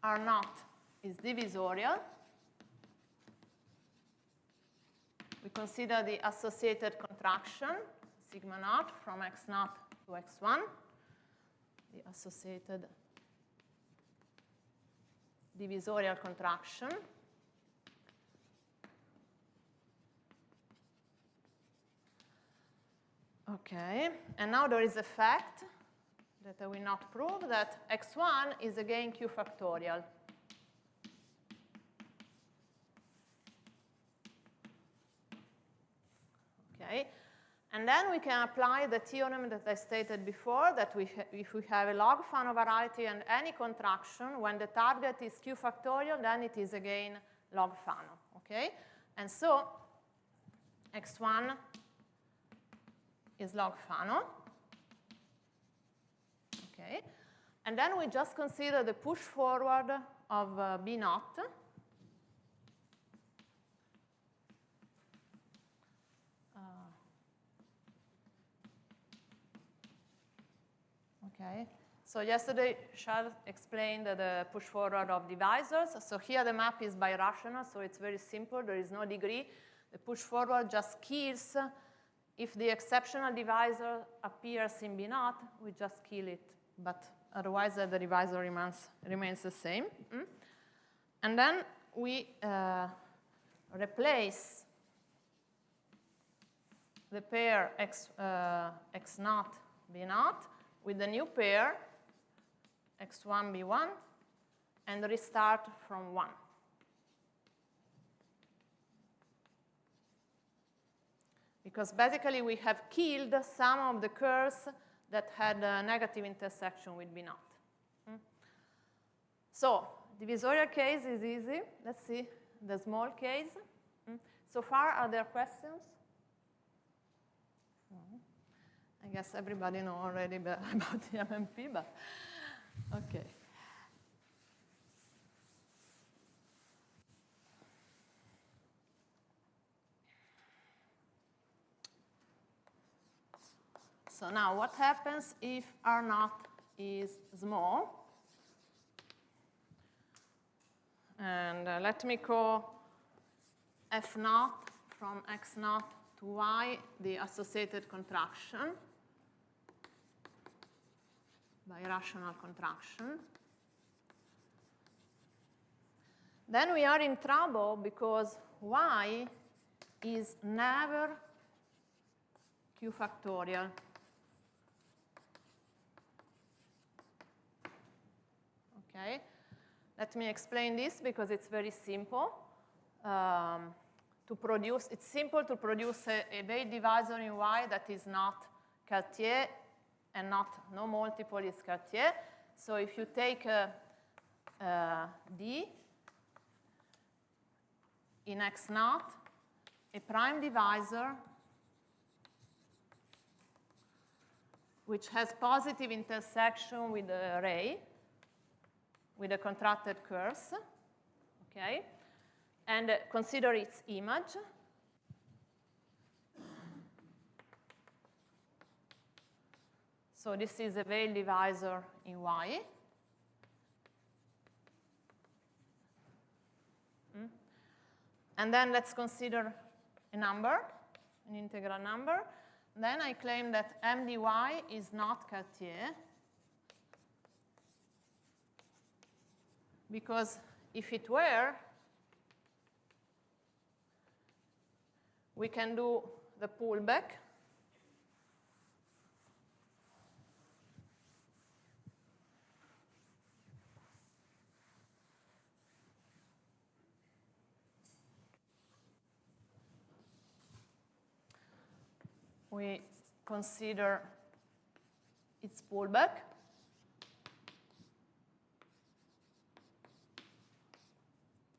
R naught is divisorial, we consider the associated contraction, sigma naught, from x naught to x1, the associated divisorial contraction. Okay, and now there is a fact that I will not prove, that x1 is again q factorial. Okay, and then we can apply the theorem that I stated before, that if we have a log Fano variety and any contraction, when the target is q factorial, then it is again log Fano. Okay, and so x1 is log Fano. Okay, and then we just consider the push forward of B naught. Okay, so yesterday Charles explained the push forward of divisors. So here the map is birational, so it's very simple. There is no degree. The push forward just kills. If the exceptional divisor appears in B naught, we just kill it. But otherwise, the divisor remains the same. And then we replace the pair x naught, B naught with the new pair x1, B1, and restart from 1. Because basically, we have killed some of the curves that had a negative intersection with B naught. So divisorial case is easy. Let's see the small case. So far, are there questions? I guess everybody knows already about the MMP, but okay. So now what happens if R naught is small? And let me call F naught from x naught to y the associated contraction, birational contraction. Then we are in trouble because y is never q factorial. Okay, let me explain this because it's very simple. It's simple to produce a weight divisor in Y that is not Cartier and no multiple is Cartier. So if you take D in x naught, a prime divisor which has positive intersection with the ray, with the contracted curves, okay? And consider its image. So this is a Wahl divisor in Y. And then let's consider a number, an integral number. Then I claim that M dy is not Cartier, because if it were, we can do the pullback. we consider its pullback.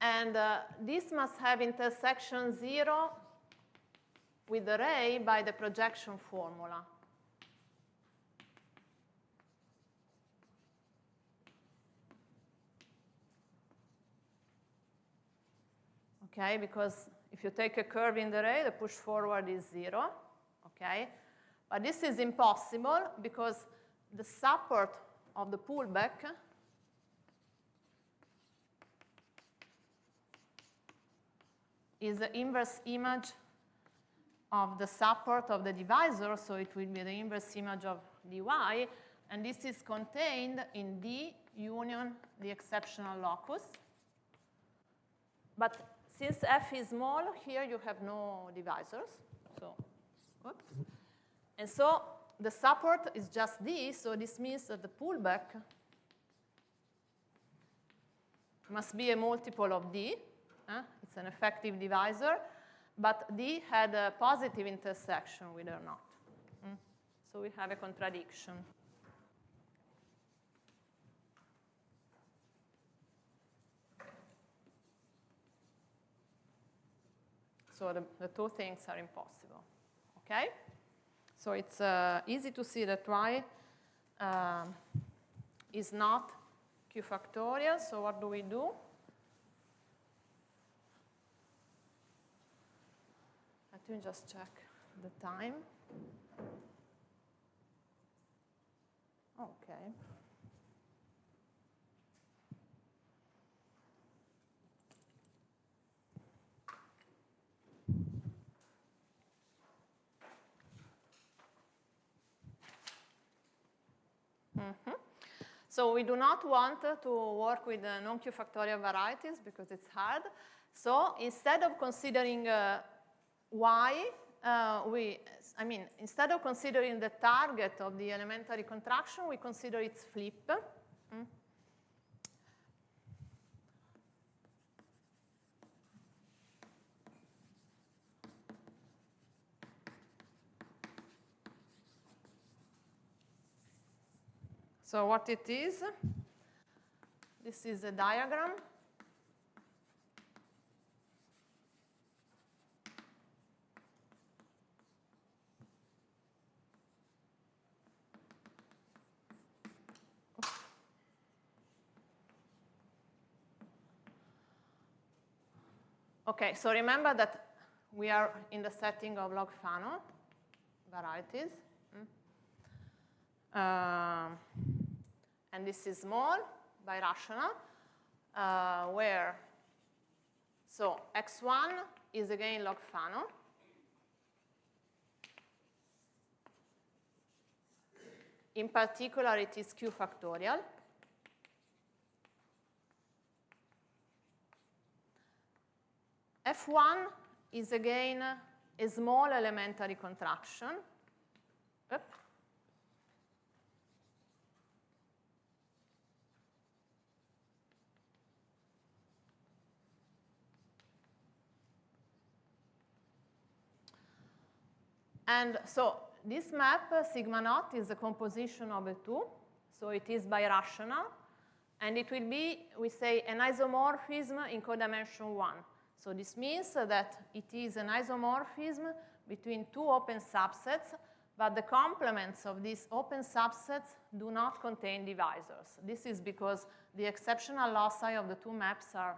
And this must have intersection 0 with the ray by the projection formula. Okay, because if you take a curve in the ray, the push forward is 0. Okay, but this is impossible because the support of the pullback is the inverse image of the support of the divisor, so it will be the inverse image of dy, and this is contained in D union the exceptional locus. But since f is small, here you have no divisors, so, whoops. And so the support is just D, so this means that the pullback must be a multiple of D. It's an effective divisor, but D had a positive intersection with R naught. So we have a contradiction. So the two things are impossible. Okay? So it's easy to see that y is not q factorial. So what do we do? Let me just check the time. Okay. So we do not want to work with non-q factorial varieties because it's hard. So instead of considering y, instead of considering the target of the elementary contraction, we consider its flip. So what it is, this is a diagram. Okay, so remember that we are in the setting of log Fano varieties. And this is small, birational, where, so x1 is again log Fano. In particular, it is q factorial. F1 is again a small elementary contraction. And so this map, sigma naught, is a composition of the two. So it is birational. And it will be, we say, an isomorphism in codimension 1. So this means that it is an isomorphism between two open subsets, but the complements of these open subsets do not contain divisors. This is because the exceptional loci of the two maps are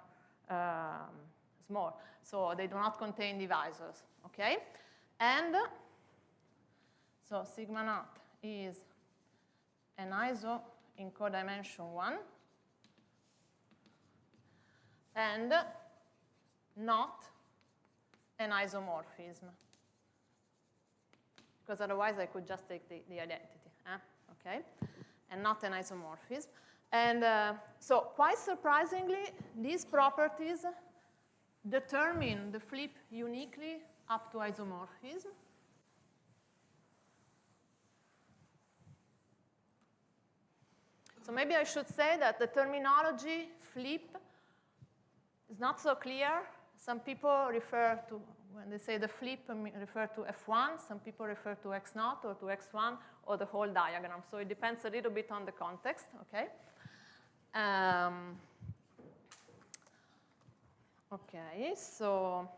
small. So they do not contain divisors. Okay? And so sigma naught is an iso in codimension 1 and not an isomorphism. Because otherwise I could just take the identity. Okay? And not an isomorphism. And so quite surprisingly, these properties determine the flip uniquely up to isomorphism. So maybe I should say that the terminology flip is not so clear. Some people refer to when they say the flip refer to F1, some people refer to X0 or to X1 or the whole diagram. So it depends a little bit on the context, okay? Okay, so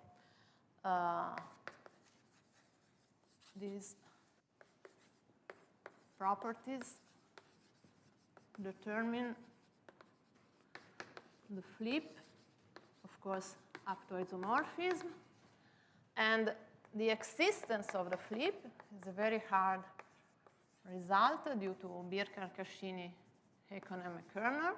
these properties determine the flip, of course, up to isomorphism. And the existence of the flip is a very hard result due to Birker, Cascini, Hakonen, and Kerner.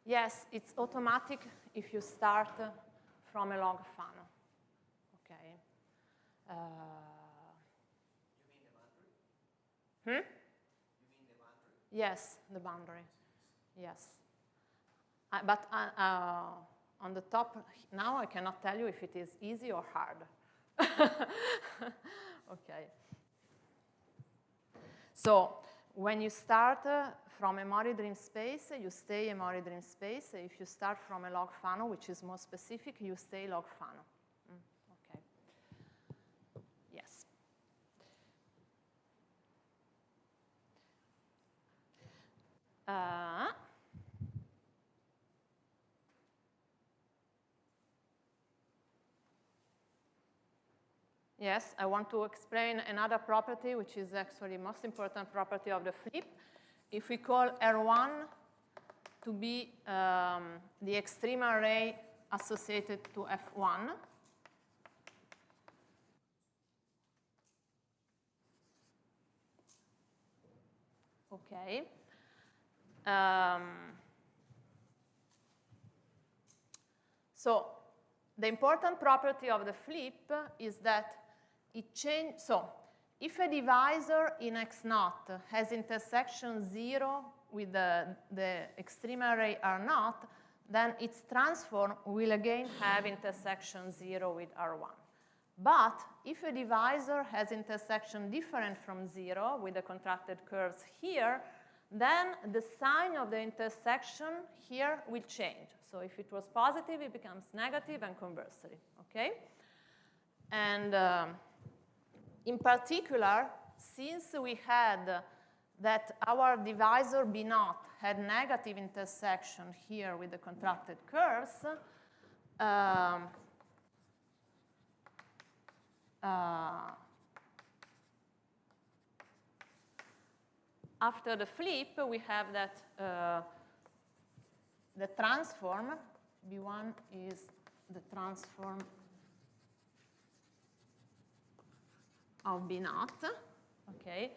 Yes, it's automatic if you start from a log Fano. Okay. You mean the boundary? You mean the boundary? Yes, the boundary. Yes. But on the top, now I cannot tell you if it is easy or hard. Okay. So when you start from a Mori dream space, you stay a Mori dream space. If you start from a log Fano, which is more specific, you stay log Fano. Okay. Yes. Yes, I want to explain another property, which is actually the most important property of the flip. If we call R1 to be the extreme array associated to F1, okay. So the important property of the flip is that it changes. So if a divisor in X0 has intersection 0 with the extreme array R0, then its transform will again have intersection 0 with R1. But if a divisor has intersection different from 0 with the contracted curves here, then the sign of the intersection here will change. So if it was positive, it becomes negative, and conversely, okay? And in particular, since we had that our divisor B0 had negative intersection here with the contracted curves, after the flip, we have that the transform, B1 is the transform of B0, okay?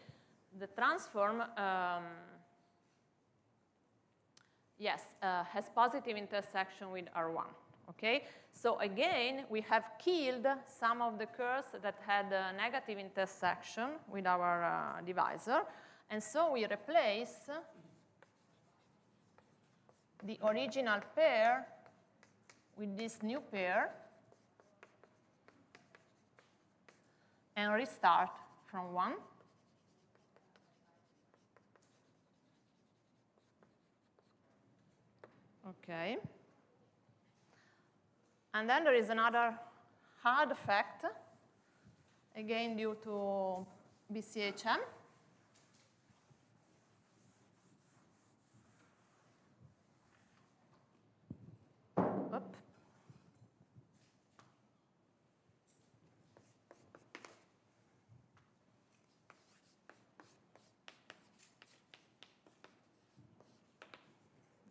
The transform, yes, has positive intersection with R1, okay? So again, we have killed some of the curves that had a negative intersection with our divisor, and so we replace the original pair with this new pair and restart from 1. Okay. And then there is another hard effect, again due to BCHM.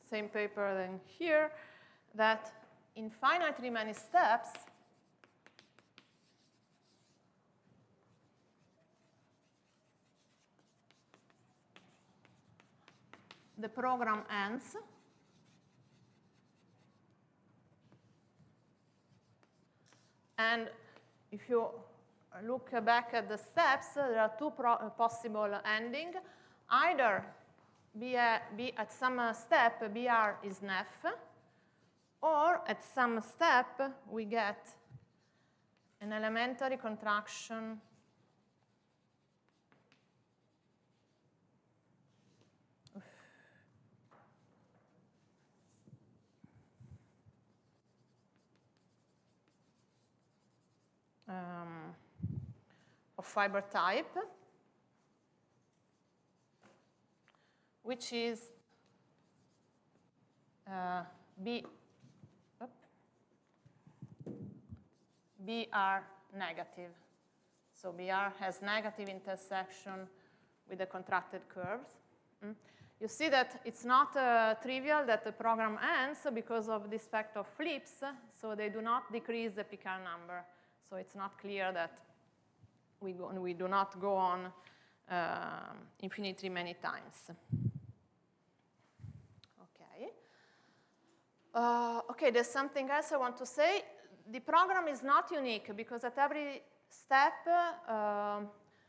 Same paper than here, that infinitely many steps the program ends and if you look back at the steps, there are two possible endings. Either at some step, BR is NF, or at some step, we get an elementary contraction of fiber type, which is BR negative. So BR has negative intersection with the contracted curves. You see that it's not trivial that the program ends because of this fact of flips, so they do not decrease the Picard number. So it's not clear that we do not go on infinitely many times. Okay. Okay, there's something else I want to say. The program is not unique because at every step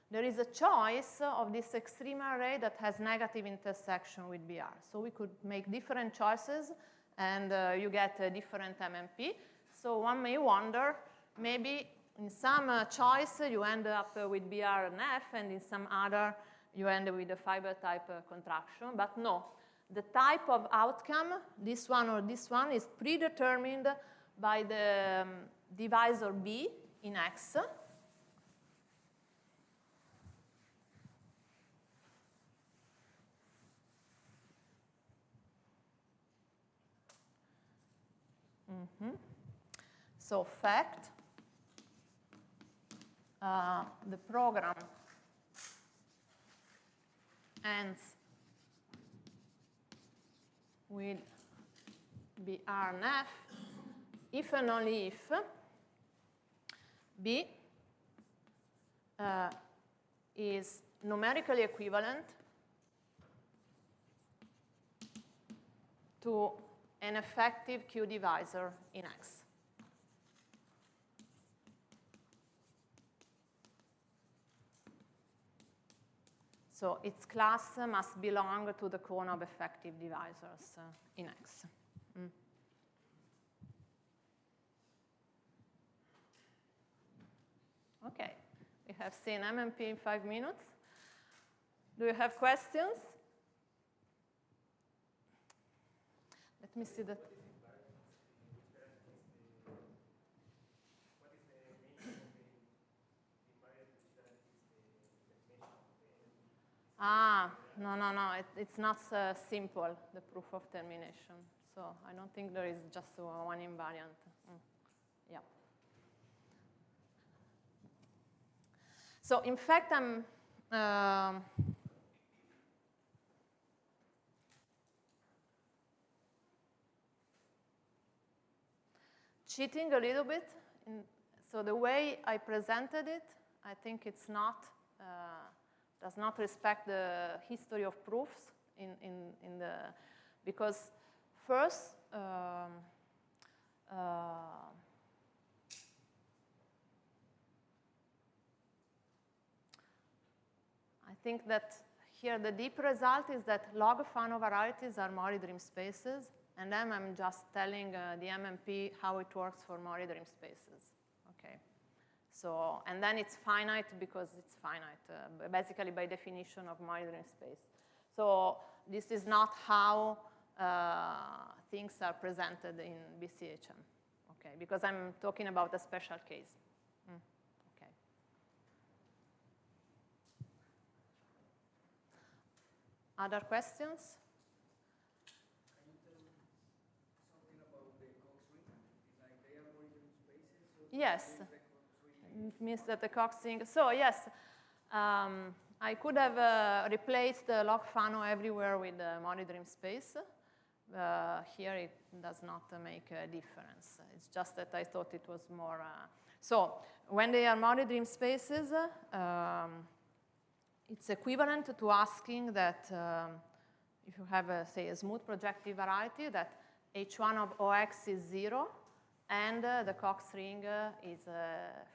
there is a choice of this extreme array that has negative intersection with BR. So we could make different choices and you get a different MMP. So one may wonder, maybe in some choice you end up with BR and F, and in some other you end with a fiber type contraction. But no, the type of outcome, this one or this one, is predetermined by the divisor B in X. So fact, the program ends with BR and F if and only if B is numerically equivalent to an effective Q divisor in X. So its class must belong to the cone of effective divisors in X. Okay, we have seen MMP in 5 minutes. Do you have questions? Let me see that. No, it's not simple, the proof of termination. So I don't think there is just one invariant. Yeah. So in fact, I'm cheating a little bit. So the way I presented it, I think it's not does not respect the history of proofs in the, because first I think that here the deep result is that log Fano varieties are Mori dream spaces, and then I'm just telling the MMP how it works for Mori dream spaces. Okay. So, and then it's finite because it's finite, basically by definition of Mori dream space. So this is not how things are presented in BCHM, okay? Because I'm talking about a special case. Okay. Other questions? Can you tell something about the Cox ring? Like they are Mori dream spaces? So Yes. It means that the Cox ring. So yes, I could have replaced the log Fano everywhere with the Mori dream space. Here it does not make a difference. It's just that I thought it was more. So when they are Mori dream spaces, it's equivalent to asking that if you have, say, a smooth projective variety, that H1 of OX is 0, and the Cox ring is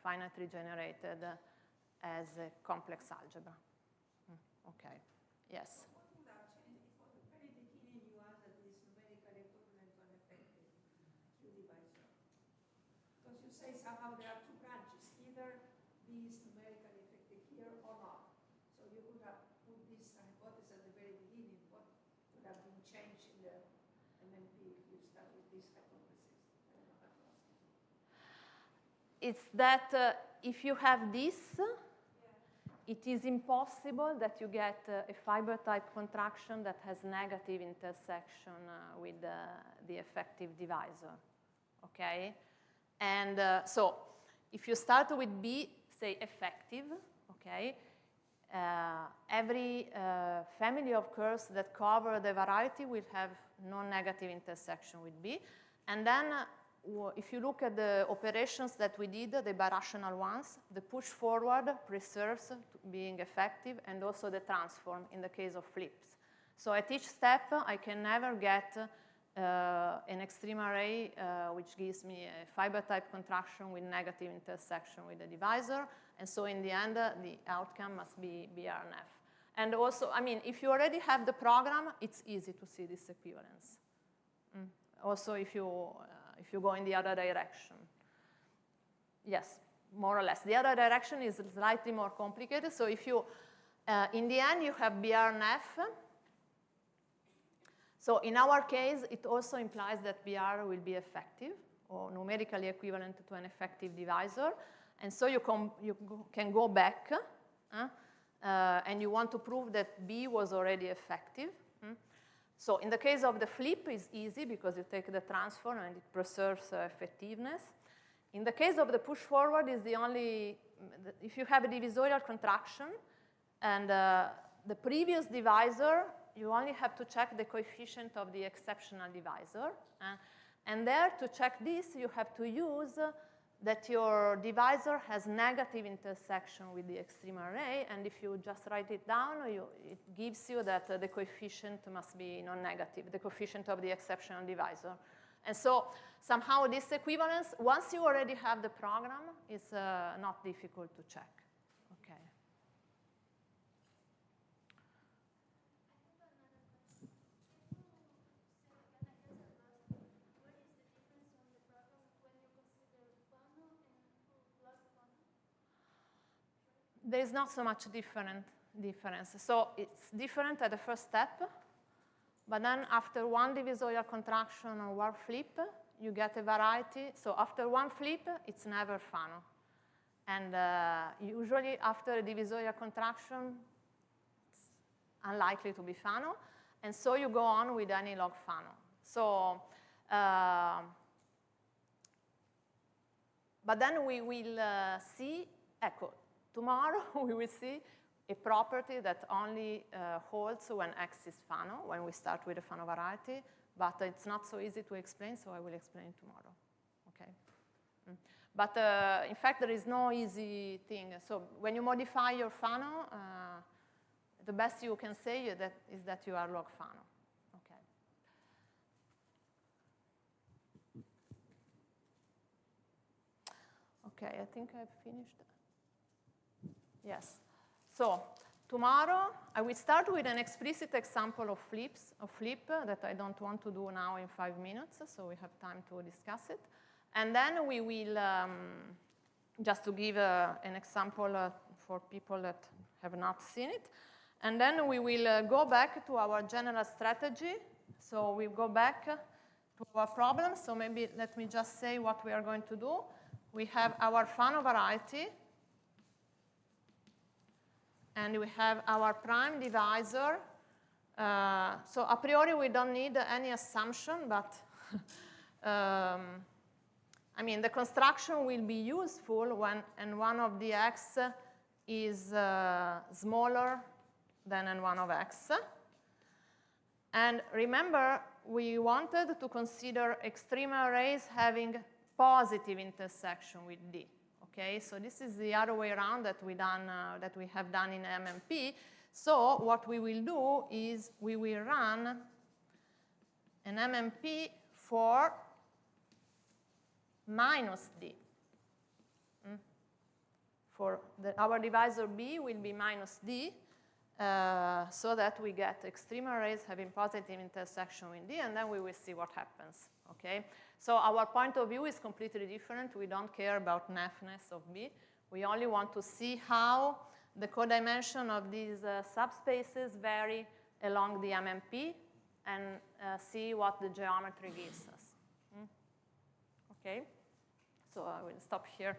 finitely generated as a complex algebra. Okay, yes? What would have changed if for the very beginning you added this numerically equivalent to an effective Q divisor? Because you say somehow there are two branches, either B is numerically effective here or not. So you could have put this hypothesis at the very beginning. What would have been changed in the MMP if you start with this hypothesis? I don't know how to ask it. it's that if you have this, it is impossible that you get a fiber type contraction that has negative intersection with the effective divisor, okay? And so if you start with B, say effective, okay, every family of curves that cover the variety will have non-negative intersection with B. And then if you look at the operations that we did, the birational ones, the push forward preserves being effective and also the transform in the case of flips. So at each step, I can never get an extreme array which gives me a fiber type contraction with negative intersection with the divisor. And so in the end, the outcome must be BRNF. And also, I mean, if you already have the program, it's easy to see this equivalence. Also, if you go in the other direction. Yes, more or less. The other direction is slightly more complicated. So if you, in the end, you have BRNF. So in our case, it also implies that BR will be effective or numerically equivalent to an effective divisor. And so you can go back and you want to prove that B was already effective. So in the case of the flip, it's easy because you take the transform and it preserves effectiveness. In the case of the push forward, is the only, if you have a divisorial contraction and the previous divisor, you only have to check the coefficient of the exceptional divisor. And there, to check this, you have to use that your divisor has negative intersection with the extreme array, and if you just write it down, it gives you that the coefficient must be non-negative, the coefficient of the exceptional divisor. And so somehow this equivalence, once you already have the program, is not difficult to check. Okay. There is not so much difference. So it's different at the first step, but then after one divisorial contraction or one flip, you get a variety. So after one flip, it's never Fano. And usually after a divisorial contraction, it's unlikely to be Fano. And so you go on with any log Fano. So, but then we will see, tomorrow we will see a property that only holds when X is Fano, when we start with a Fano variety, but it's not so easy to explain, so I will explain tomorrow, okay? But in fact, there is no easy thing. So when you modify your Fano, the best you can say is that you are log Fano, okay? Okay, I think I've finished. Yes. So tomorrow, I will start with an explicit example of flip that I don't want to do now in 5 minutes, so we have time to discuss it. And then we will, just to give an example for people that have not seen it. And then we will go back to our general strategy. So we go back to our problem. So maybe let me just say what we are going to do. We have our Fano variety. And we have our prime divisor. So a priori, we don't need any assumption, but I mean, the construction will be useful when n1 of the x is smaller than n1 of x. And remember, we wanted to consider extreme arrays having positive intersection with D. Okay, so this is the other way around that we have done in MMP. So what we will do is we will run an MMP for minus D. For our divisor B will be minus D, so that we get extreme arrays having positive intersection with D, and then we will see what happens. Okay. So our point of view is completely different. We don't care about neffness of B. We only want to see how the codimension of these subspaces vary along the MMP and see what the geometry gives us. Okay? So I will stop here.